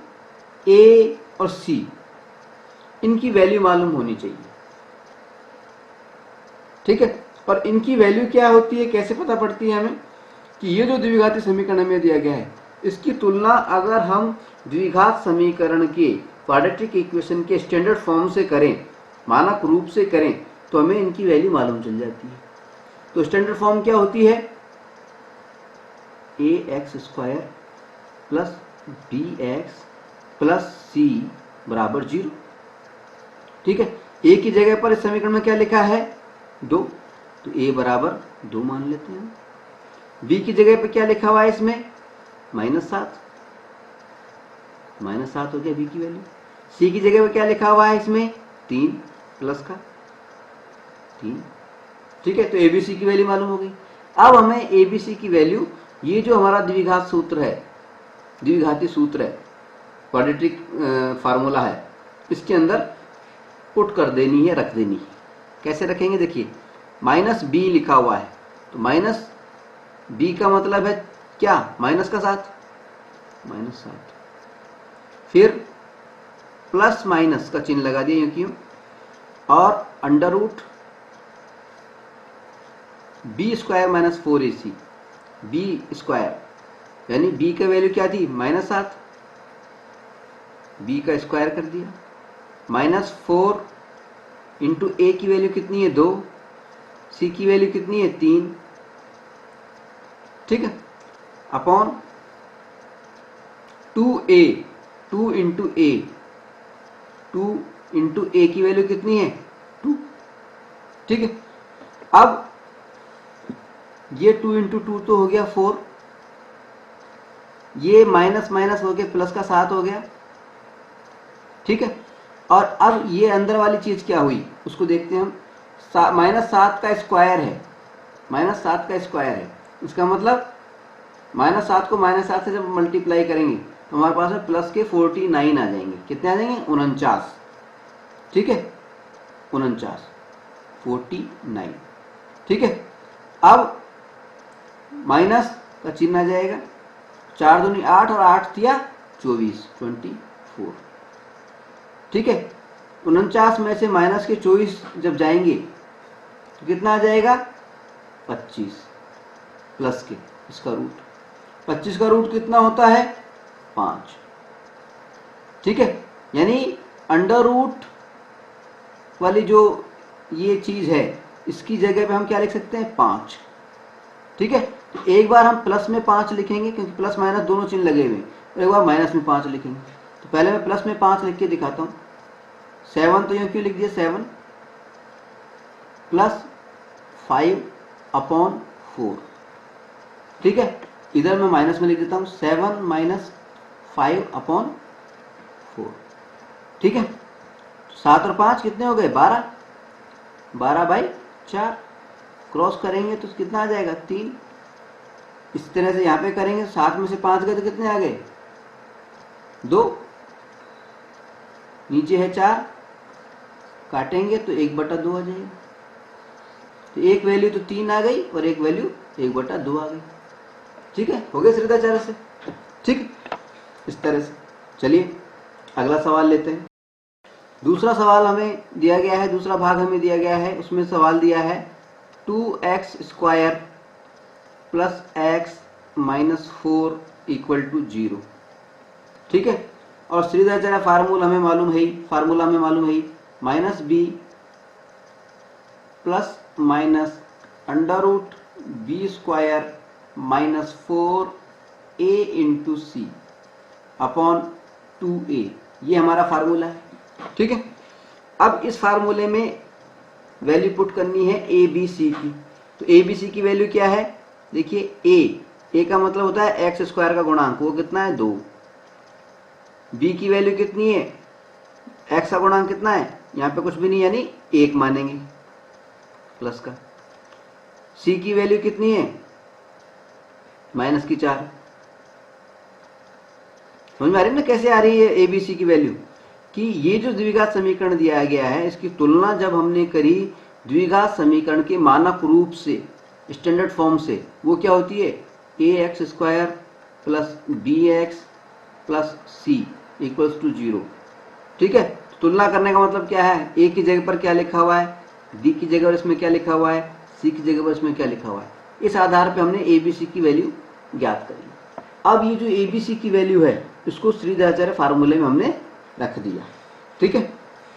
a और c, इनकी वैल्यू मालूम होनी चाहिए। ठीक है। और इनकी वैल्यू क्या होती है, कैसे पता पड़ती है हमें, कि ये जो द्विघाती समीकरण हमें दिया गया है इसकी तुलना अगर हम द्विघात समीकरण के क्वाड्रेटिक इक्वेशन के स्टैंडर्ड फॉर्म से करें, मानक रूप से करें, तो हमें इनकी वैल्यू मालूम चल जाती है। तो स्टैंडर्ड फॉर्म क्या होती है, ax square plus bx plus c बराबर 0। ठीक है। a की जगह पर इस समीकरण में क्या लिखा है, 2, तो a बराबर 2 मान लेते हैं। b की जगह पर क्या लिखा हुआ है इसमें, -7, -7 हो गया b की वैल्यू। c की जगह पर क्या लिखा हुआ है इसमें, 3 प्लस का 3। ठीक है। तो abc की वैल्यू मालूम हो गई। अब हमें abc की वैल्यू, ये जो हमारा द्विघात सूत्र है, द्विघाती सूत्र है, क्वाड्रेटिक फार्मूला है, इसके अंदर पुट कर देनी है, रख देनी है। कैसे रखेंगे, देखिए माइनस बी लिखा हुआ है, तो माइनस बी का मतलब है क्या, माइनस का 7, -7। फिर प्लस माइनस का चिन्ह लगा दिया, क्यों, और under root B square minus 4ac, B square यानी बी का वैल्यू क्या थी, -7, बी का स्क्वायर कर दिया, -4 इंटू ए की वैल्यू कितनी है, 2, सी की वैल्यू कितनी है, 3। ठीक है। अपॉन 2a, 2 इंटू ए, 2 इंटू ए की वैल्यू कितनी है, 2। ठीक है। अब ये 2 इंटू 2 तो हो गया 4, ये माइनस माइनस हो गया, प्लस का 7 हो गया। ठीक है। और अब ये अंदर वाली चीज क्या हुई उसको देखते हैं हम, -7 का स्क्वायर है, -7 का स्क्वायर है, इसका मतलब -7 को -7 से जब मल्टीप्लाई करेंगे तो हमारे पास में प्लस के 49 आ जाएंगे। कितने आ जाएंगे, 49। ठीक है, 49, 49। ठीक है। अब माइनस का चिन्ह आ जाएगा, 4 दूनी 8 और 8 दिया 24, 24। ठीक है। 49 में से माइनस के 24 जब जाएंगे तो कितना आ जाएगा, 25 प्लस के इसका रूट, 25 का रूट कितना होता है, 5। ठीक है। यानी अंडर रूट वाली जो ये चीज है इसकी जगह पे हम क्या लिख सकते हैं, 5। ठीक है। तो एक बार हम प्लस में 5 लिखेंगे, क्योंकि प्लस माइनस दोनों चिन्ह लगे हुए, और एक बार माइनस में 5 लिखेंगे। तो पहले मैं प्लस में 5 लिख के दिखाता हूँ। 7 तो यूं क्यों लिख दिया, 7 प्लस 5 अपॉन 4। ठीक है। इधर मैं माइनस में लिख देता हूँ, 7 माइनस 5 अपॉन 4। ठीक है। 7 और 5 कितने हो गए, 12, 12/4। क्रॉस करेंगे तो कितना आ जाएगा, 3। इस तरह से यहाँ पे करेंगे, 7 में से 5 गए तो कितने आ गए? 2, नीचे है 4, काटेंगे तो 1/2 आ जाएगी। तो एक वैल्यू तो 3 आ गई और एक वैल्यू 1/2 आ गई। ठीक है, हो गया श्रीदाचार्य से। ठीक, इस तरह से। चलिए अगला सवाल लेते हैं। दूसरा सवाल हमें दिया गया है, दूसरा भाग हमें दिया गया है। उसमें सवाल दिया है 2x² plus x minus 4 equal to 0। ठीक है, और श्रीदाचार्य फार्मूला हमें मालूम है ही, minus B plus minus under root B square minus 4a into C upon 2a, ये हमारा फार्मूला है। ठीक है, अब इस फार्मूले में वैल्यू पुट करनी है ए बी सी की। तो ए बी सी की वैल्यू क्या है? देखिए ए का मतलब होता है एक्स स्क्वायर का गुणांक, वो कितना है? 2। बी की वैल्यू कितनी है? एक्स का गुणांक कितना है? यहाँ पे कुछ भी नहीं, यानी 1 मानेंगे प्लस का। सी की वैल्यू कितनी है? माइनस की 4। समझ में आ रही है ना कैसे आ रही है ए बी सी की वैल्यू? कि ये जो द्विघात समीकरण दिया गया है, इसकी तुलना जब हमने करी द्विघात समीकरण के मानक रूप से, स्टैंडर्ड फॉर्म से, वो क्या होती है? ax² plus bx plus C equals to 0। ठीक है, तुलना करने का मतलब क्या है? ए की जगह पर क्या लिखा हुआ है, बी की जगह पर इसमें क्या लिखा हुआ है, सी की जगह पर इसमें क्या लिखा हुआ है। इस आधार पर हमने ए बी सी की वैल्यू ज्ञात करी। अब ये जो ए बी सी की वैल्यू है, इसको श्रीदाचार्य फार्मूले में हमने रख दिया। ठीक है,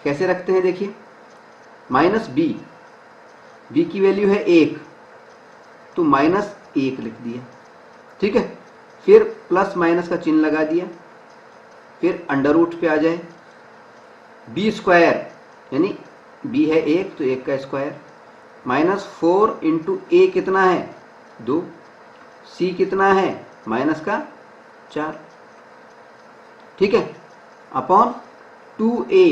कैसे रखते हैं देखिए। माइनस बी की वैल्यू है 1, तो माइनस 1 लिख दिया। ठीक है, फिर प्लस माइनस का चिन्ह लगा दिया, फिर अंडर रूट पे आ जाए। बी स्क्वायर यानी बी है 1, तो 1 का स्क्वायर, माइनस 4 इंटू ए कितना है? 2। सी कितना है? माइनस का 4। ठीक है, अपॉन 2a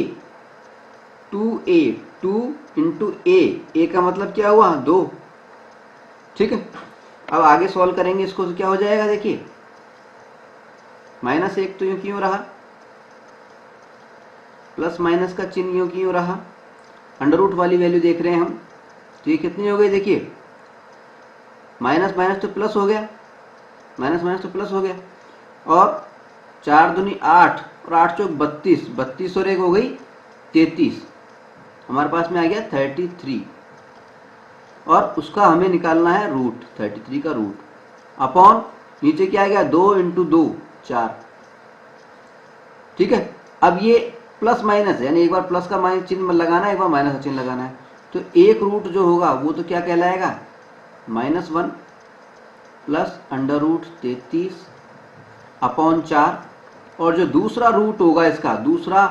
2 इंटू ए का मतलब क्या हुआ? 2। ठीक है, अब आगे सॉल्व करेंगे इसको तो क्या हो जाएगा? देखिए माइनस 1 तो यूं क्यों रहा, प्लस माइनस का चिन्ह यूं क्यों रहा, अंडर रूट वाली वैल्यू देख रहे हैं हम, तो ये कितनी हो गई? देखिए माइनस माइनस तो प्लस हो गया, और 4 दूनी 8 और 8 चौक 32 और 1 हो गई 33। हमारे पास में आ गया 33, और उसका हमें निकालना है रूट, 33 का रूट, अपॉन नीचे क्या आ गया? 2 इंटू 2 4। ठीक है, अब ये प्लस माइनस है, यानी एक बार प्लस का माइनस चिन्ह लगाना है, एक बार माइनस का चिन्ह लगाना है। तो एक रूट जो होगा वो तो क्या कहलाएगा? -1 प्लस अंडर रूट 33 अपॉन 4, और जो दूसरा रूट होगा इसका, दूसरा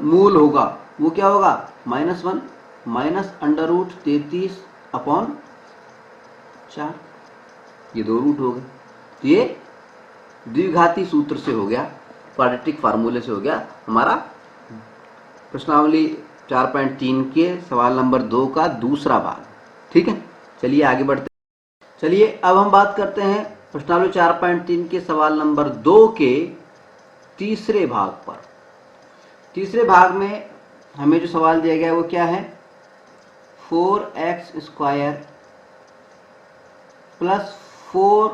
मूल होगा, वो क्या होगा? -1 माइनस अंडर रूट 33 अपॉन 4। ये 2 रूट हो गए। तो ये द्विघाती सूत्र से हो गया, क्वाड्रेटिक फार्मूले से हो गया हमारा प्रश्नावली 4.3 के सवाल नंबर 2 का दूसरा भाग। ठीक है, चलिए आगे बढ़ते हैं। चलिए अब हम बात करते हैं प्रश्नावली 4.3 के सवाल नंबर 2 के तीसरे भाग पर। तीसरे भाग में हमें जो सवाल दिया गया है वो क्या है? 4x² plus 4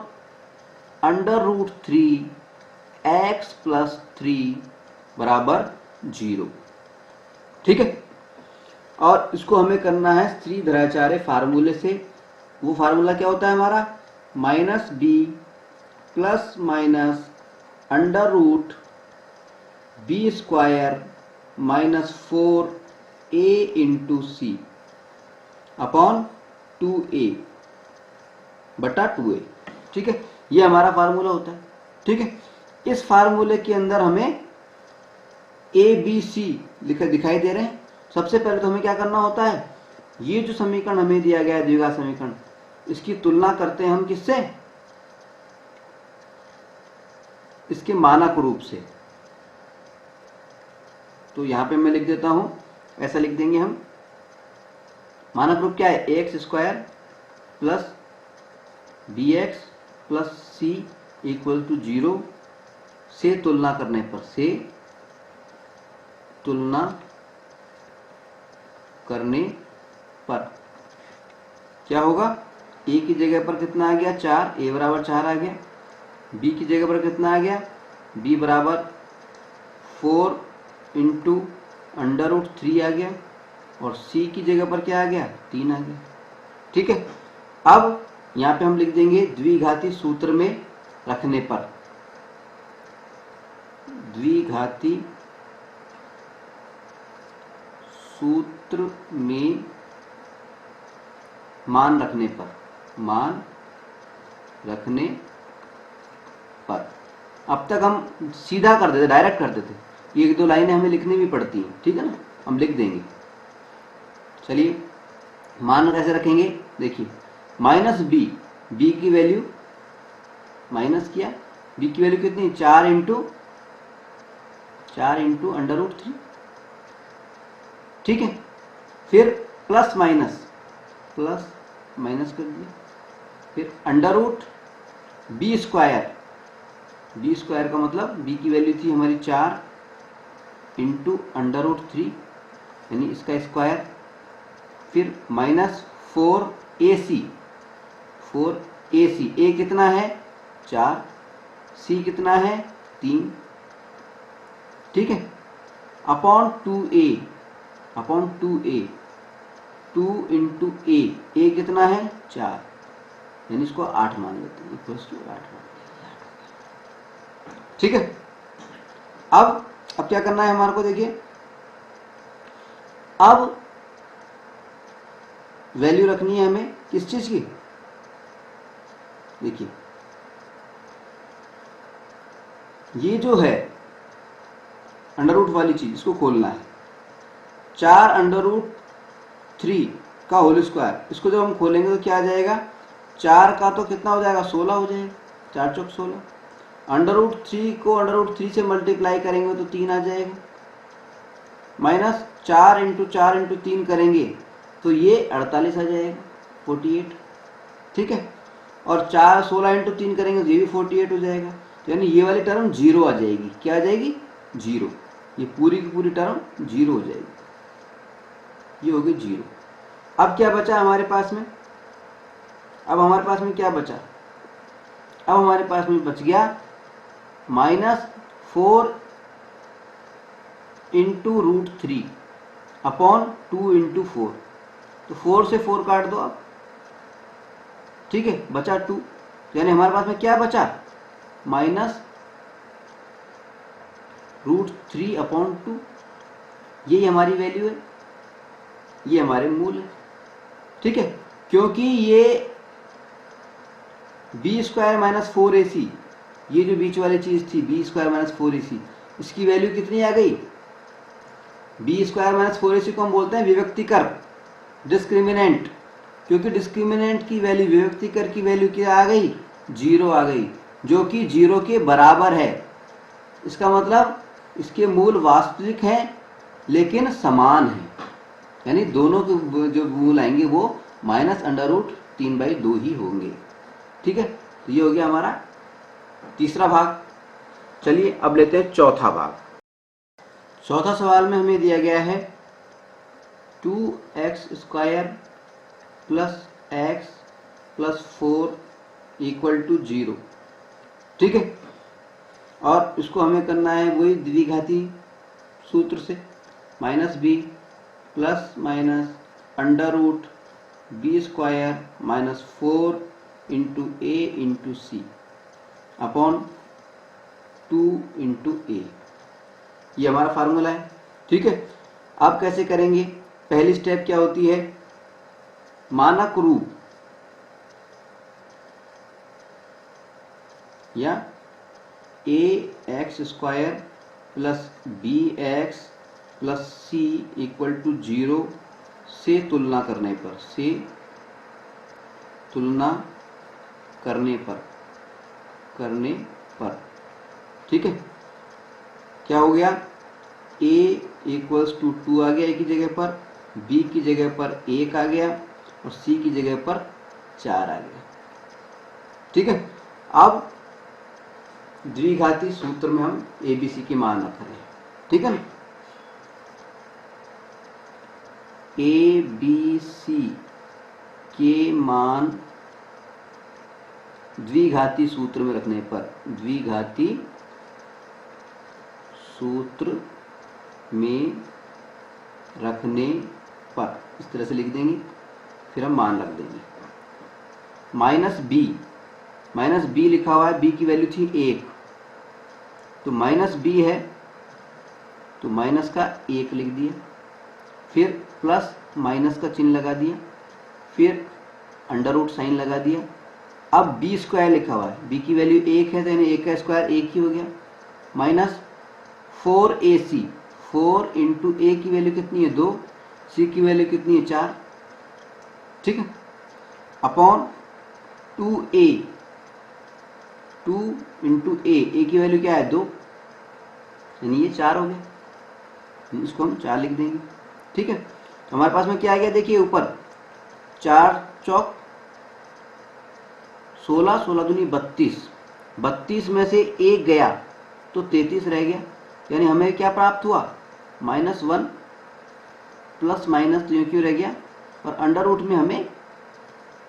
under root 3x plus 3 बराबर 0। ठीक है, और इसको हमें करना है श्रीधराचार्य फार्मूले से। वो फार्मूला क्या होता है हमारा? -b plus minus under root B square minus 4a into C upon 2a बटा 2a। ठीक है, ये हमारा फार्मूला होता है। ठीक है, इस फार्मूले के अंदर हमें ए बी सी लिखे दिखाई दे रहे हैं। सबसे पहले तो हमें क्या करना होता है? ये जो समीकरण हमें दिया गया है द्विघात समीकरण, इसकी तुलना करते हैं हम किससे? इसके मानक रूप से। तो यहां पे मैं लिख देता हूं, ऐसा लिख देंगे हम। मानक रूप क्या है? ax² plus B X plus C equal to 0 से तुलना करने पर, से तुलना करने पर क्या होगा, ए की जगह पर कितना आ गया 4, ए बराबर 4 आ गया। बी की जगह पर कितना आ गया, बी बराबर 4 इंटू √3 आ गया। और सी की जगह पर क्या आ गया, 3 आ गया। ठीक है, अब यहाँ पे हम लिख देंगे द्विघाती सूत्र में रखने पर, द्विघाती सूत्र में मान रखने पर, मान रखने पर। अब तक हम सीधा कर देते, डायरेक्ट कर देते, ये 1-2 लाइनें हमें लिखनी भी पड़ती हैं, ठीक है ना, हम लिख देंगे। चलिए मान कैसे रखेंगे, देखिए माइनस बी, बी की वैल्यू माइनस किया, बी की वैल्यू कितनी, 4 इंटू √3, ठीक है। फिर प्लस माइनस कर दिया, फिर √b स्क्वायर, बी स्क्वायर का मतलब बी की वैल्यू थी हमारी 4 इंटू √3 यानी इसका स्क्वायर, फिर माइनस 4ac, ए कितना है 4, सी कितना है 3, ठीक है, अपॉन 2a, 2 इंटू ए कितना है 4, यानी इसको 8 मान लेते हैं, इक्वल्स टू 8 मान लेते हैं। ठीक है, अब क्या करना है हमारे को, देखिए अब वैल्यू रखनी है हमें किस चीज की, देखिए ये जो है अंडर वाली चीज, इसको खोलना है, 4√3 का होल स्क्वायर, इसको जब हम खोलेंगे तो क्या आ जाएगा, 4 का तो कितना हो जाएगा 16 हो जाएगा, 4 चौक 16, √3 को √3 से मल्टीप्लाई करेंगे तो 3 आ जाएगा, माइनस 4 इंटू 3 करेंगे तो ये 48 आ जाएगा, 48, ठीक है। और 16 इंटू 3 करेंगे तो ये भी 48 हो जाएगा, तो यानी ये वाली टर्म 0 आ जाएगी, क्या आ जाएगी 0, ये पूरी की पूरी टर्म 0 हो जाएगी, ये हो गई 0। अब क्या बचा हमारे पास में, अब हमारे पास में क्या बचा, अब हमारे पास में बच गया -4 इंटू √3 अपॉन 2 इंटू 4, तो 4 से 4 काट दो आप, ठीक है, बचा 2, यानी हमारे पास में क्या बचा, -√3 अपॉन 2, यही हमारी वैल्यू है, ये हमारे मूल है, ठीक है। क्योंकि ये b स्क्वायर माइनस 4ac, ये जो बीच वाली चीज थी b स्क्वायर माइनस 4ac, इसकी वैल्यू कितनी आ गई, b स्क्वायर माइनस 4ac को हम बोलते हैं विभक्तिकर, डिस्क्रिमिनेंट, क्योंकि डिस्क्रिमिनेंट की वैल्यू, विभक्तिकर की वैल्यू क्या आ गई 0 आ गई, जो कि 0 के बराबर है। इसका मतलब इसके मूल वास्तविक हैं लेकिन समान है, यानी दोनों के जो मूल आएंगे वो -√3/2 ही होंगे, ठीक है। तो ये हो गया हमारा तीसरा भाग। चलिए अब लेते हैं चौथा भाग। चौथा सवाल में हमें दिया गया है 2x² plus x plus 4 equal to 0, ठीक है। और इसको हमें करना है वही द्विघाती सूत्र से, -b plus minus √b square minus 4 into a into C upon 2 into a, ये हमारा फार्मूला है, ठीक है। अब कैसे करेंगे, पहली स्टेप क्या होती है, मानक रूप या ax² plus bx plus C equal to 0 से तुलना करने पर, से तुलना करने पर, ठीक है। क्या हो गया, a इक्वल्स टू 2 आ गया a की जगह पर, b की जगह पर 1 आ गया और c की जगह पर 4 आ गया, ठीक है, अब द्विघाती सूत्र में हम ABC के मान रख रहे हैं, ठीक है ना। ABC के मान द्विघाती सूत्र में रखने पर, द्विघाती सूत्र में रखने पर इस तरह से लिख देंगे, फिर हम मान रख देंगे। माइनस बी लिखा हुआ है, बी की वैल्यू थी 1, तो माइनस बी है तो माइनस का 1 लिख दिया, फिर प्लस माइनस का चिन्ह लगा दिया, फिर अंडर रूट साइन लगा दिया। अब बी स्क्वायर लिखा हुआ है, बी की वैल्यू 1 है तो यानी 1 का स्क्वायर 1 ही हो गया, माइनस 4AC, 4 इंटू ए की वैल्यू कितनी है 2, सी की वैल्यू कितनी है 4, ठीक है, अपॉन 2A, 2 इंटू ए की वैल्यू क्या है 2, यानी ये 4 हो गया, इसको हम 4 लिख देंगे, ठीक है। तो हमारे पास में क्या आ गया, देखिए ऊपर 4 चौक 16, 16 दूनी 32, 32 में से 1 गया तो 33 रह गया, यानी हमें क्या प्राप्त हुआ -1 प्लस माइनस, तो ये क्यों रह गया, और अंडर रूट में हमें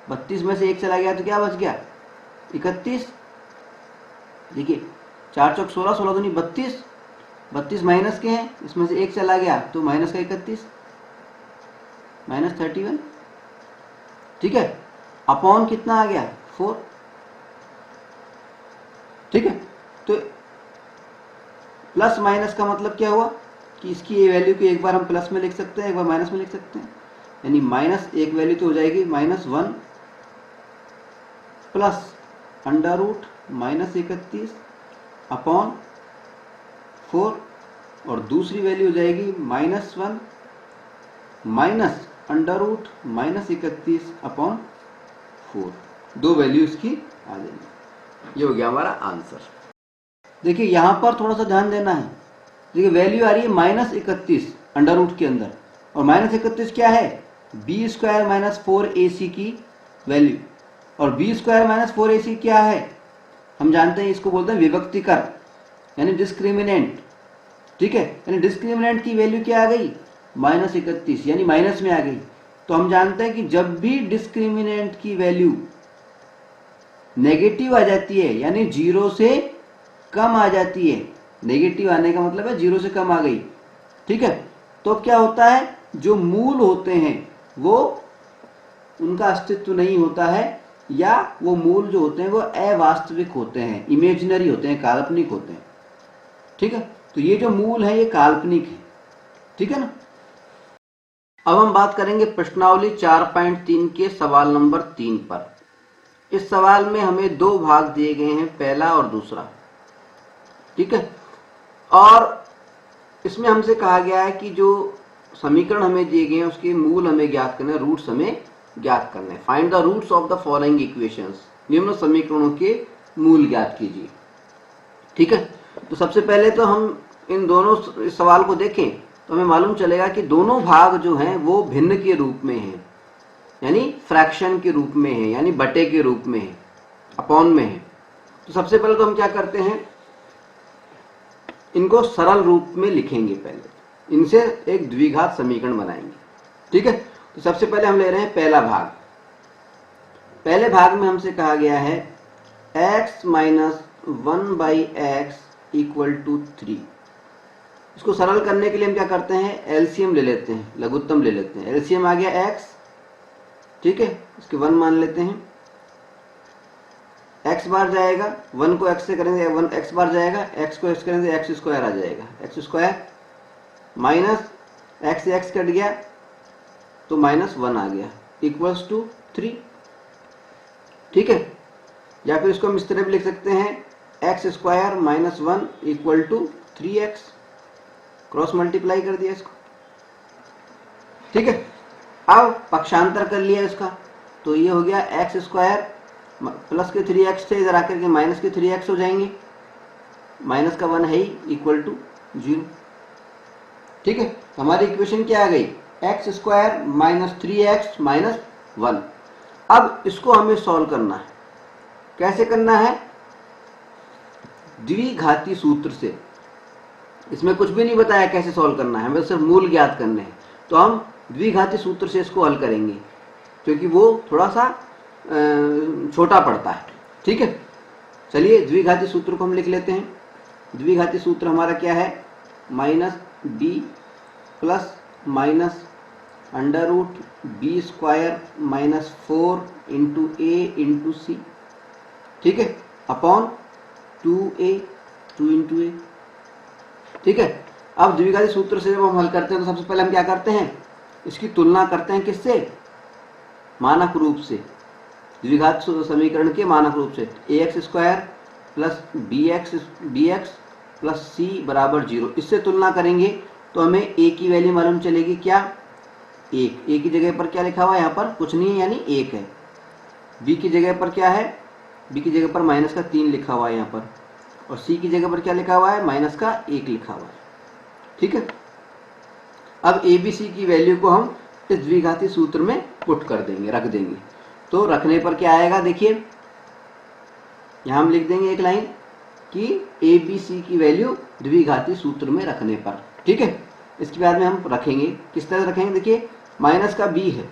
32 में से 1 चला गया तो क्या बच गया 31। देखिए 4 चौक 16, 16 दूनी 32, 32 माइनस के हैं, इसमें से 1 चला गया तो माइनस का 31, -31, ठीक है, अपॉन कितना आ गया 4, ठीक है। तो प्लस माइनस का मतलब क्या हुआ कि इसकी ये वैल्यू को एक बार हम प्लस में लिख सकते हैं, एक बार माइनस में लिख सकते हैं, यानी माइनस एक वैल्यू तो हो जाएगी -1 प्लस अंडर रूट -31 अपॉन 4, और दूसरी वैल्यू हो जाएगी -1 माइनस अंडर रूट -31 अपॉन 4, दो वैल्यू इसकी आ जाएगी। ये हो गया हमारा आंसर। देखिए यहां पर थोड़ा सा ध्यान देना है, देखिए वैल्यू आ रही है -31 अंडर रूट के अंदर, और -31 क्या है b स्क्वायर माइनस 4ac की वैल्यू, और b स्क्वायर माइनस 4ac क्या है हम जानते हैं, इसको बोलते हैं विभक्तिकर यानी डिस्क्रिमिनेंट, ठीक है, यानी डिस्क्रिमिनेंट की वैल्यू क्या आ गई -31, यानी माइनस में आ गई। तो हम जानते हैं कि जब भी डिस्क्रिमिनेंट की वैल्यू नेगेटिव आ जाती है यानी 0 से कम आ जाती है, नेगेटिव आने का मतलब है 0 से कम आ गई, ठीक है, तो क्या होता है जो मूल होते हैं वो उनका अस्तित्व नहीं होता है, या वो मूल जो होते हैं वो अवास्तविक होते हैं, इमेजिनरी होते हैं, काल्पनिक होते हैं, ठीक है। तो ये जो मूल है ये काल्पनिक है, ठीक है ना। अब हम बात करेंगे प्रश्नावली 4.3 के सवाल नंबर 3 पर। इस सवाल में हमें दो भाग दिए गए हैं, पहला और दूसरा, ठीक है, और इसमें हमसे कहा गया है कि जो समीकरण हमें दिए गए हैं उसके मूल हमें ज्ञात करने, रूट्स हमें ज्ञात करने। Find the roots of the following equations, निम्न समीकरणों के मूल ज्ञात कीजिए, ठीक है। तो सबसे पहले तो हम इन दोनों इस सवाल को देखें तो हमें मालूम चलेगा कि दोनों भाग जो हैं वो भिन्न के रूप में हैं, यानी फ्रैक्शन के रूप में है, यानी बटे के रूप में है, अपॉन में है। तो सबसे पहले तो हम क्या करते हैं, इनको सरल रूप में लिखेंगे, पहले इनसे एक द्विघात समीकरण बनाएंगे, ठीक है। तो सबसे पहले हम ले रहे हैं पहला भाग। पहले भाग में हमसे कहा गया है x minus 1/x equal to 3। इसको सरल करने के लिए हम क्या करते हैं, एलसीएम ले लेते हैं, लघुत्तम ले लेते हैं। एलसीएम आ गया x, ठीक है, इसके 1 मान लेते हैं, x बार जाएगा, 1 को x से करेंगे 1 x बार जाएगा, x को x करेंगे x स्क्वायर आ जाएगा, x स्क्वायर माइनस x से x कट गया तो -1 आ गया इक्वल्स टू 3, ठीक है। या फिर इसको हम इस तरह भी लिख सकते हैं x square -1 equal to 3x, cross multiply कर दिया इसको, ठीक है। अब पक्षांतर कर लिया इसका, तो ये हो गया x स्क्वायर प्लस के 3x थे, इधर आकर के माइनस के 3x हो जाएंगे, माइनस का 1 है ही, इक्वल टू 0, ठीक है। हमारी इक्वेशन क्या आ गई, x square minus 3x minus 1। अब इसको हमें सॉल्व करना है, कैसे करना है? द्विघाती सूत्र से। इसमें कुछ भी नहीं बताया कैसे सॉल्व करना है, हमें सिर्फ मूल ज्ञात करने हैं। तो हम द्विघाती सूत्र से इसको हल करेंगे, क्योंकि वो थोड़ा सा छोटा पड़ता है। ठीक है, चलिए द्विघाती सूत्र को हम लिख लेते हैं। द्विघाती सूत्र हमारा क्या है? Minus B plus minus under root B square minus 4 into A into C, ठीक है, अपॉन 2a 2 इंटू ए। ठीक है, अब द्विघाती सूत्र से जब हम हल करते हैं तो सबसे पहले हम क्या करते हैं? इसकी तुलना करते हैं किससे? मानक रूप से, द्विघात समीकरण के मानक रूप से। ax square plus bx plus C बराबर 0, इससे तुलना करेंगे तो हमें a की वैल्यू मालूम चलेगी क्या? 1। a की जगह पर क्या लिखा हुआ है? यहाँ पर कुछ नहीं है, यानी 1 है। b की जगह पर क्या है? b की जगह पर माइनस का 3 लिखा हुआ है यहाँ पर, और c की जगह पर क्या लिखा हुआ है? माइनस का 1 लिखा हुआ है। ठीक है, अब a b c की वैल्यू को हम इस द्विघाती सूत्र में पुट कर देंगे, रख देंगे। तो रखने पर क्या आएगा? देखिए यहां हम लिख देंगे एक लाइन कि a b c की वैल्यू द्विघाती सूत्र में रखने पर। ठीक है, इसके बाद में हम रखेंगे, किस तरह रखेंगे? देखिए माइनस का b है,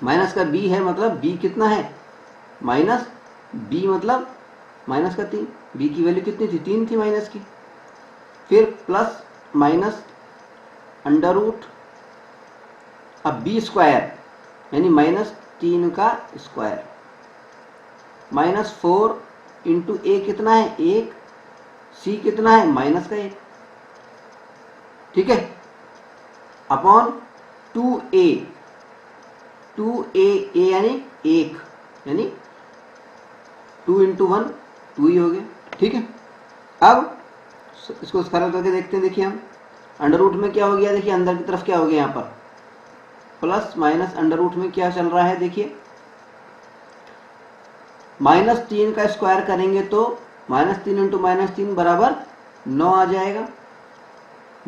माइनस का b है मतलब b कितना है? माइनस b मतलब माइनस का 3। b की वैल्यू कितनी थी? 3 थी माइनस की। फिर प्लस माइनस अंडर रूट, अब b स्क्वायर यानी माइनस 3 का स्क्वायर, माइनस 4 इंटू ए कितना है? 1। c कितना है? माइनस का 1। ठीक है, अपॉन 2a, 2a यानी 1, यानी 2 इंटू 1 2 ही हो गया। ठीक है, अब इसको सरल करके देखते हैं। देखिए हम अंडर रूट में क्या हो गया? देखिए अंदर की तरफ क्या हो गया? यहाँ पर प्लस माइनस अंडर रूट में क्या चल रहा है? देखिए माइनस 3 का स्क्वायर करेंगे तो माइनस 3 इंटू माइनस 3 बराबर 9 आ जाएगा।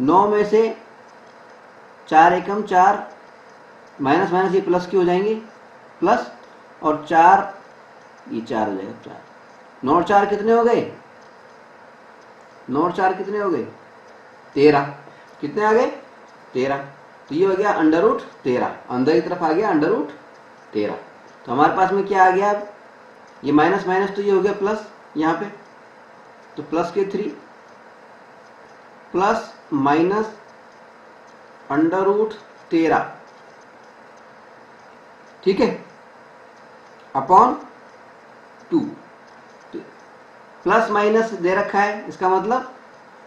9 में से 4 एकम 4, माइनस माइनस ये प्लस के हो जाएंगे, प्लस और 4 ये 4 हो जाएगा। 4 9 और 4 कितने हो गए? 9 और 4 कितने हो गए? 13। कितने आ गए? 13। तो ये हो गया अंडर रूट 13, अंदर की तरफ आ गया अंडर रूट 13। तो हमारे पास में क्या आ गया? अब ये माइनस माइनस तो ये हो गया प्लस यहाँ पे, तो प्लस के 3 प्लस माइनस अंडर रूट 13, ठीक है, अपॉन 2। प्लस माइनस दे रखा है, इसका मतलब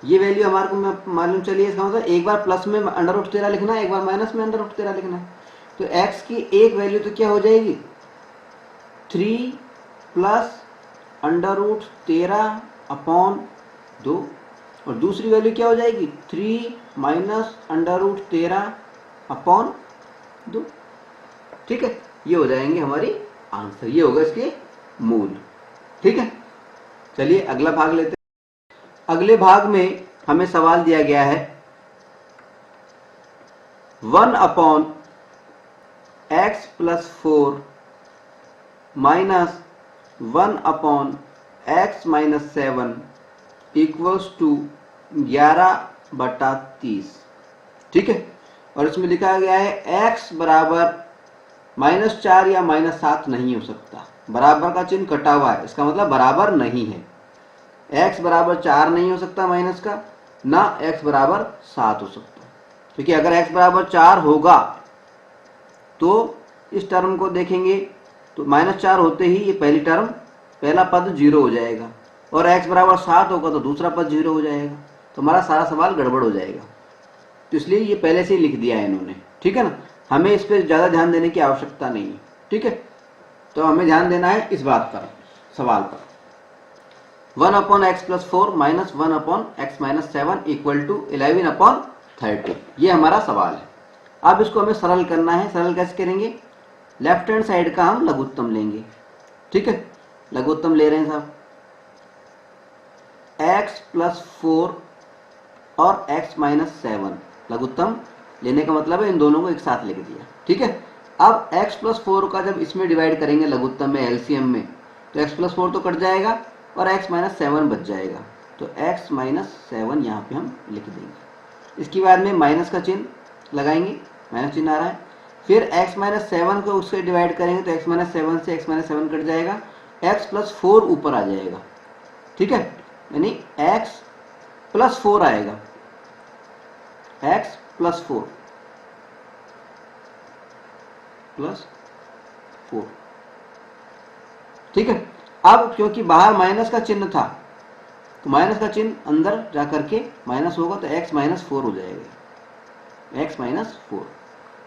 ये वैल्यू हमारे को मालूम चली है। इसका मतलब एक बार प्लस में अंडर रूट 13 लिखना है, एक बार माइनस में अंडर रूट 13 लिखना है। तो x की एक वैल्यू तो क्या हो जाएगी? 3 प्लस अंडर रूट 13 अपॉन 2, और दूसरी वैल्यू क्या हो जाएगी? 3 माइनस अंडर रूट 13 अपॉन 2। ठीक है, ये हो जाएंगे हमारी आंसर, ये होगा इसके मूल। ठीक है, चलिए अगला भाग लेते हैं। अगले भाग में हमें सवाल दिया गया है 1 upon X plus 4 minus 1 upon X minus 7 equals to 11/30। ठीक है, और इसमें लिखा गया है x बराबर -4 या -7 नहीं हो सकता। बराबर का चिन्ह कटा हुआ है, इसका मतलब बराबर नहीं है। x बराबर 4 नहीं हो सकता माइनस का, ना x बराबर 7 हो सकता, क्योंकि अगर x बराबर 4 होगा तो इस टर्म को देखेंगे तो -4 होते ही ये पहली टर्म, पहला पद 0 हो जाएगा, और x बराबर 7 होगा तो दूसरा पद 0 हो जाएगा, तो हमारा सारा सवाल गड़बड़ हो जाएगा। तो इसलिए ये पहले से ही लिख दिया है इन्होंने। ठीक है ना, हमें इस पर ज़्यादा ध्यान देने की आवश्यकता नहीं है। ठीक है, तो हमें ध्यान देना है इस बात पर, सवाल पर। 1 upon X plus 4 minus 1 upon X minus 7 equal to 11 upon 30, ये हमारा सवाल है। अब इसको हमें सरल करना है। सरल कैसे करेंगे? लेफ्ट हैंड साइड का हम लघुत्तम लेंगे। ठीक है, लघुत्तम ले रहे हैं साहब, x प्लस 4 और x माइनस 7। लघुत्तम लेने का मतलब है इन दोनों को एक साथ लिख दिया। ठीक है, अब x प्लस 4 का जब इसमें डिवाइड करेंगे लघुत्तम में, एलसीएम में, तो x प्लस 4 तो कट जाएगा और x माइनस 7 बच जाएगा। तो x माइनस 7 यहाँ पे हम लिख देंगे। इसके बाद में माइनस का चिन्ह लगाएंगे, माइनस चिन्ह आ रहा है। फिर x माइनस 7 को उससे डिवाइड करेंगे तो x माइनस 7 से x माइनस 7 कट जाएगा, x प्लस 4 ऊपर आ जाएगा। ठीक है, यानी x प्लस 4 आएगा, x प्लस 4 प्लस 4। ठीक है, अब क्योंकि बाहर माइनस का चिन्ह था तो माइनस का चिन्ह अंदर जाकर के माइनस होगा तो x माइनस 4 हो जाएगा, x माइनस 4।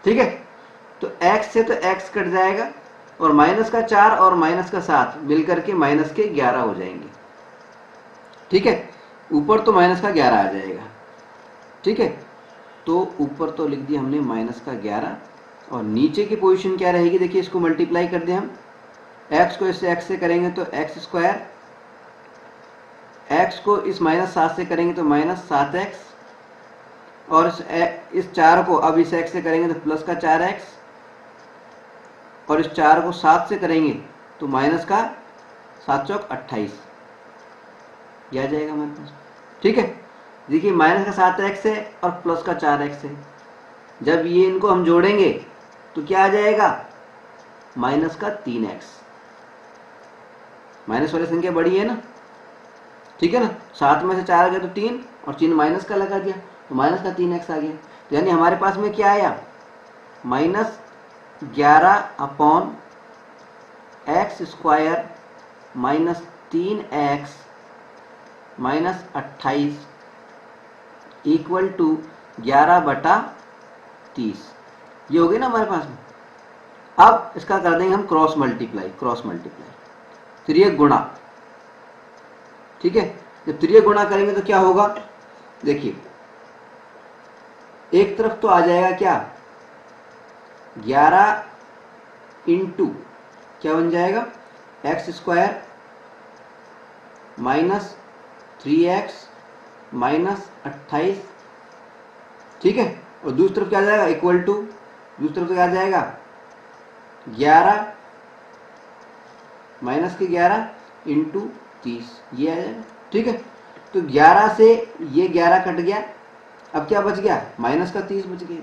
ठीक है, तो x से तो x कट जाएगा और माइनस का 4 और माइनस का 7 मिलकर के माइनस के 11 हो जाएंगे। ठीक है, ऊपर तो माइनस का 11 आ जाएगा। ठीक है, तो ऊपर तो लिख दिया हमने माइनस का 11 और नीचे की पोजीशन क्या रहेगी, देखिए इसको मल्टीप्लाई कर दिया हम, x को इससे x से करेंगे तो x स्क्वायर, x को इस माइनस 7 से करेंगे तो माइनस 7x और इस 4 को अब इस x से करेंगे तो प्लस का 4x और इस 4 को 7 से करेंगे तो माइनस का 7 चौक 28 ये आ जाएगा हमारे पास। ठीक है, देखिए माइनस का 7x है और प्लस का 4x है, जब ये इनको हम जोड़ेंगे तो क्या आ जाएगा, माइनस का 3x। माइनस वाली संख्या बड़ी है ना, ठीक है ना, 7 में से 4 आ गया तो 3 और चिन्ह माइनस का लगा दिया तो माइनस का 3x आ गया। तो यानी हमारे पास में क्या आया, minus 11 upon X square minus 3x minus 28 equal to 11/30। ये हो गई ना हमारे पास में। अब इसका कर देंगे हम क्रॉस मल्टीप्लाई, त्रियक गुणा। ठीक है, जब त्रियक गुणा करेंगे तो क्या होगा, देखिए एक तरफ तो आ जाएगा क्या, 11 इंटू क्या बन जाएगा, x square minus 3x minus 28। ठीक है, और दूसरी तरफ क्या आ जाएगा, इक्वल टू, दूसरी तरफ क्या आ जाएगा 11 माइनस के 11 इंटू 30 ये आ जाएगा। ठीक है, तो 11 से ये 11 कट गया, अब क्या बच गया, माइनस का 30 बच गया।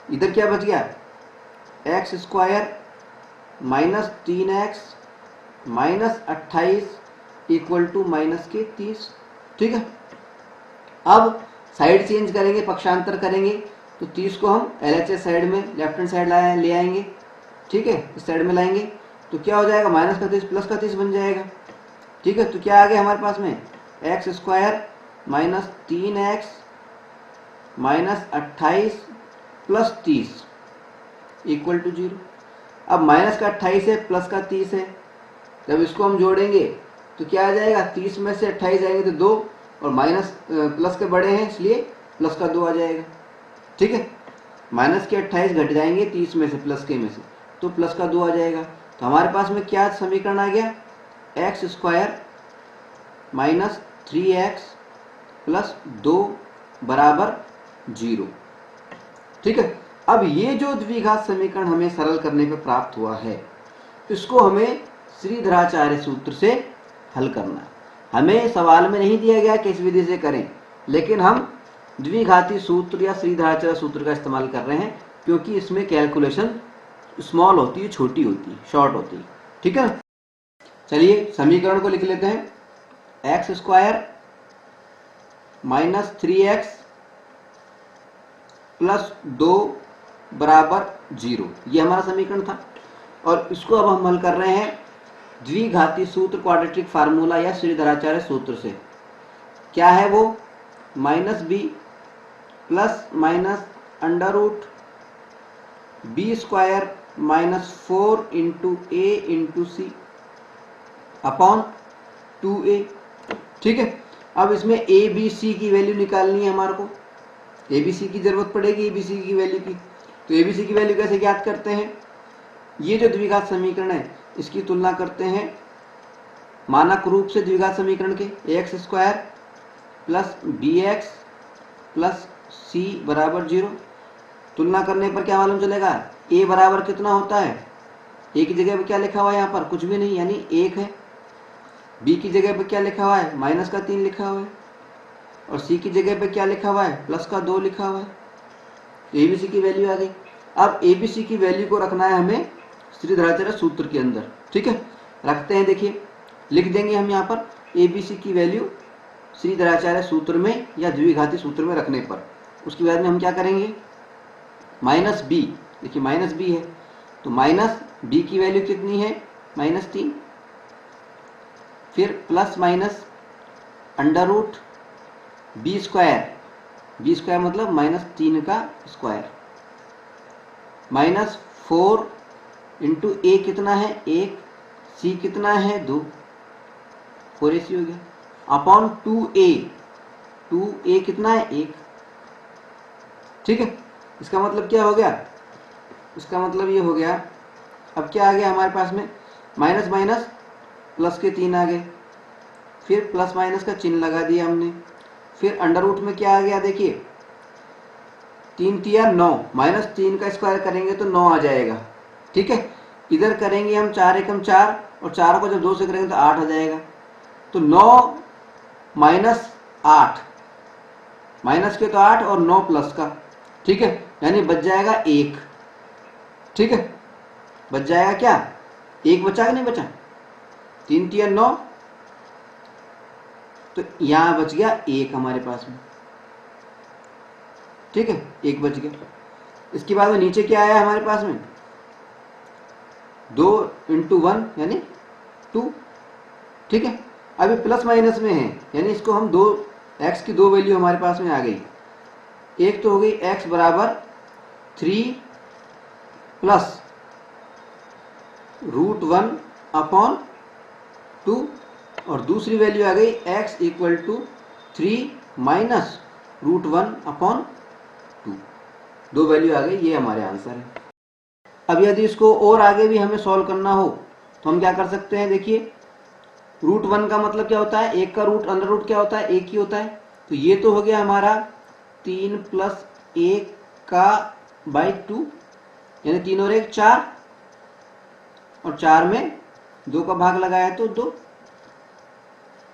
इधर क्या बच गया, X square minus 3x minus 28 equal to minus के 30। ठीक है, अब साइड चेंज करेंगे, पक्षांतर करेंगे तो 30 को हम LHS साइड में लेफ्ट हैंड साइड ले आएंगे। ठीक है, इस साइड में लाएंगे तो क्या हो जाएगा, माइनस का 30 प्लस का 30 बन जाएगा। ठीक है, तो क्या आ गया हमारे पास में, X square minus 3x minus 28 plus 30 equal to 0। अब माइनस का 28 है, प्लस का 30 है, जब इसको हम जोड़ेंगे तो क्या आ जाएगा, 30 में से 28 जाएंगे तो 2 और माइनस प्लस के बड़े हैं इसलिए प्लस का 2 आ जाएगा। ठीक है, माइनस के 28 घट जाएंगे 30 में से, प्लस के में से, तो प्लस का 2 आ जाएगा। तो हमारे पास में क्या समीकरण आ गया, X square minus 3x plus 2 बराबर 0। ठीक है, अब ये जो द्विघात समीकरण हमें सरल करने पे प्राप्त हुआ है, इसको हमें श्रीधराचार्य सूत्र से हल करना है। हमें सवाल में नहीं दिया गया किस विधि से करें, लेकिन हम द्विघाती सूत्र या श्रीधराचार्य सूत्र का इस्तेमाल कर रहे हैं क्योंकि इसमें कैलकुलेशन स्मॉल होती है, छोटी होती है, शॉर्ट होती है। ठीक है, चलिए समीकरण को लिख लेते हैं, x square minus 3x plus 2 बराबर 0, ये हमारा समीकरण था। और इसको अब हम हल कर रहे हैं द्विघाती सूत्र, क्वाड्रेटिक फार्मूला या श्रीधराचार्य सूत्र से। क्या है वो, minus B plus minus under root B square minus 4 into A into C upon 2a। ठीक है, अब इसमें ए बी सी की वैल्यू निकालनी है हमारे को, ए बी सी की जरूरत पड़ेगी, ए बी सी की वैल्यू की। तो ए बी सी की वैल्यू कैसे ज्ञात करते हैं, ये जो द्विघात समीकरण है इसकी तुलना करते हैं मानक रूप से द्विघात समीकरण के, X square plus B X plus C बराबर 0। तुलना करने पर क्या मालूम चलेगा, ए बराबर कितना होता है, ए की जगह पे क्या लिखा हुआ है यहाँ पर? कुछ भी नहीं, यानी 1 है। बी की जगह पे क्या लिखा हुआ है? माइनस का 3 लिखा हुआ है। और सी की जगह पे क्या लिखा हुआ है? प्लस का 2 लिखा हुआ है। एबीसी की वैल्यू आ गई। अब एबीसी की वैल्यू को रखना है हमें श्रीधराचार्य सूत्र के अंदर। ठीक है, रखते हैं। देखिए, लिख देंगे हम यहाँ पर एबीसी की वैल्यू श्रीधराचार्य सूत्र में या द्विघाती सूत्र में रखने पर। उसके बाद में हम क्या करेंगे? माइनस बी, देखिए माइनस बी है, तो माइनस बी की वैल्यू कितनी है? -3। फिर plus minus under root B square, B square मतलब -3 का स्क्वायर, -4 इंटू ए कितना है? 1, सी कितना है? 2, 4ac हो गया, अपॉन 2a, 2a कितना है? 1। ठीक है, इसका मतलब क्या हो गया? इसका मतलब ये हो गया, अब क्या आ गया हमारे पास में? माइनस माइनस प्लस के 3 आ गए, फिर प्लस माइनस का चिन्ह लगा दिया हमने, फिर अंडर रूट में क्या आ गया? देखिए 3 तिया 9, -3 का स्क्वायर करेंगे तो 9 आ जाएगा। ठीक है, इधर करेंगे हम 4 एकम 4, और 4 को जब 2 से करेंगे तो 8 आ जाएगा। तो 9 माइनस 8, माइनस के तो 8 और 9 प्लस का। ठीक है, यानी बच जाएगा 1। ठीक है, बच जाएगा क्या? 1 बचा कि नहीं बचा? 3 तिया 9, तो यहां बच गया 1 हमारे पास में। ठीक है, 1 बच गया। इसके बाद में नीचे क्या आया हमारे पास में? 2 इंटू 1 यानी 2। ठीक है, अभी प्लस माइनस में है, यानी इसको हम x की 2 वैल्यू हमारे पास में आ गई। एक तो हो गई x बराबर 3 प्लस √1 अपॉन 2, और दूसरी वैल्यू आ गई x equal to 3 minus √1 upon 2। 2 value आ गई, ये हमारे आंसर है। अब यदि इसको और आगे भी हमें सॉल्व करना हो तो हम क्या कर सकते हैं? देखिए, √1 का मतलब क्या होता है? 1 का रूट अंडर रूट क्या होता है? 1 ही होता है। तो ये तो हो गया हमारा 3 प्लस 1 का बाई 2, यानी 3 और 1 4, और 4 में 2 का भाग लगाया तो 2,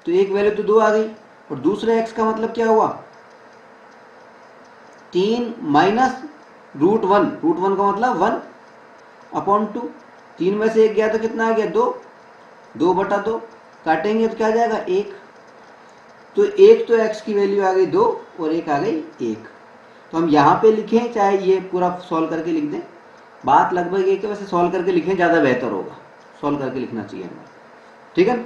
तो एक वैल्यू तो 2 आ गई। और दूसरे x का मतलब क्या हुआ? 3 माइनस √1, √1 का मतलब 1 अपॉन 2, 3 में से 1 गया तो कितना आ गया? 2, 2/2, काटेंगे तो क्या आ जाएगा? 1। तो एक तो x की वैल्यू आ गई 2 और एक आ गई 1। तो हम यहाँ पे लिखें, चाहे ये पूरा सॉल्व करके लिख दें, बात लगभग एक है, वैसे सॉल्व करके लिखें ज़्यादा बेहतर होगा, सॉल्व करके लिखना चाहिए हमें। ठीक है।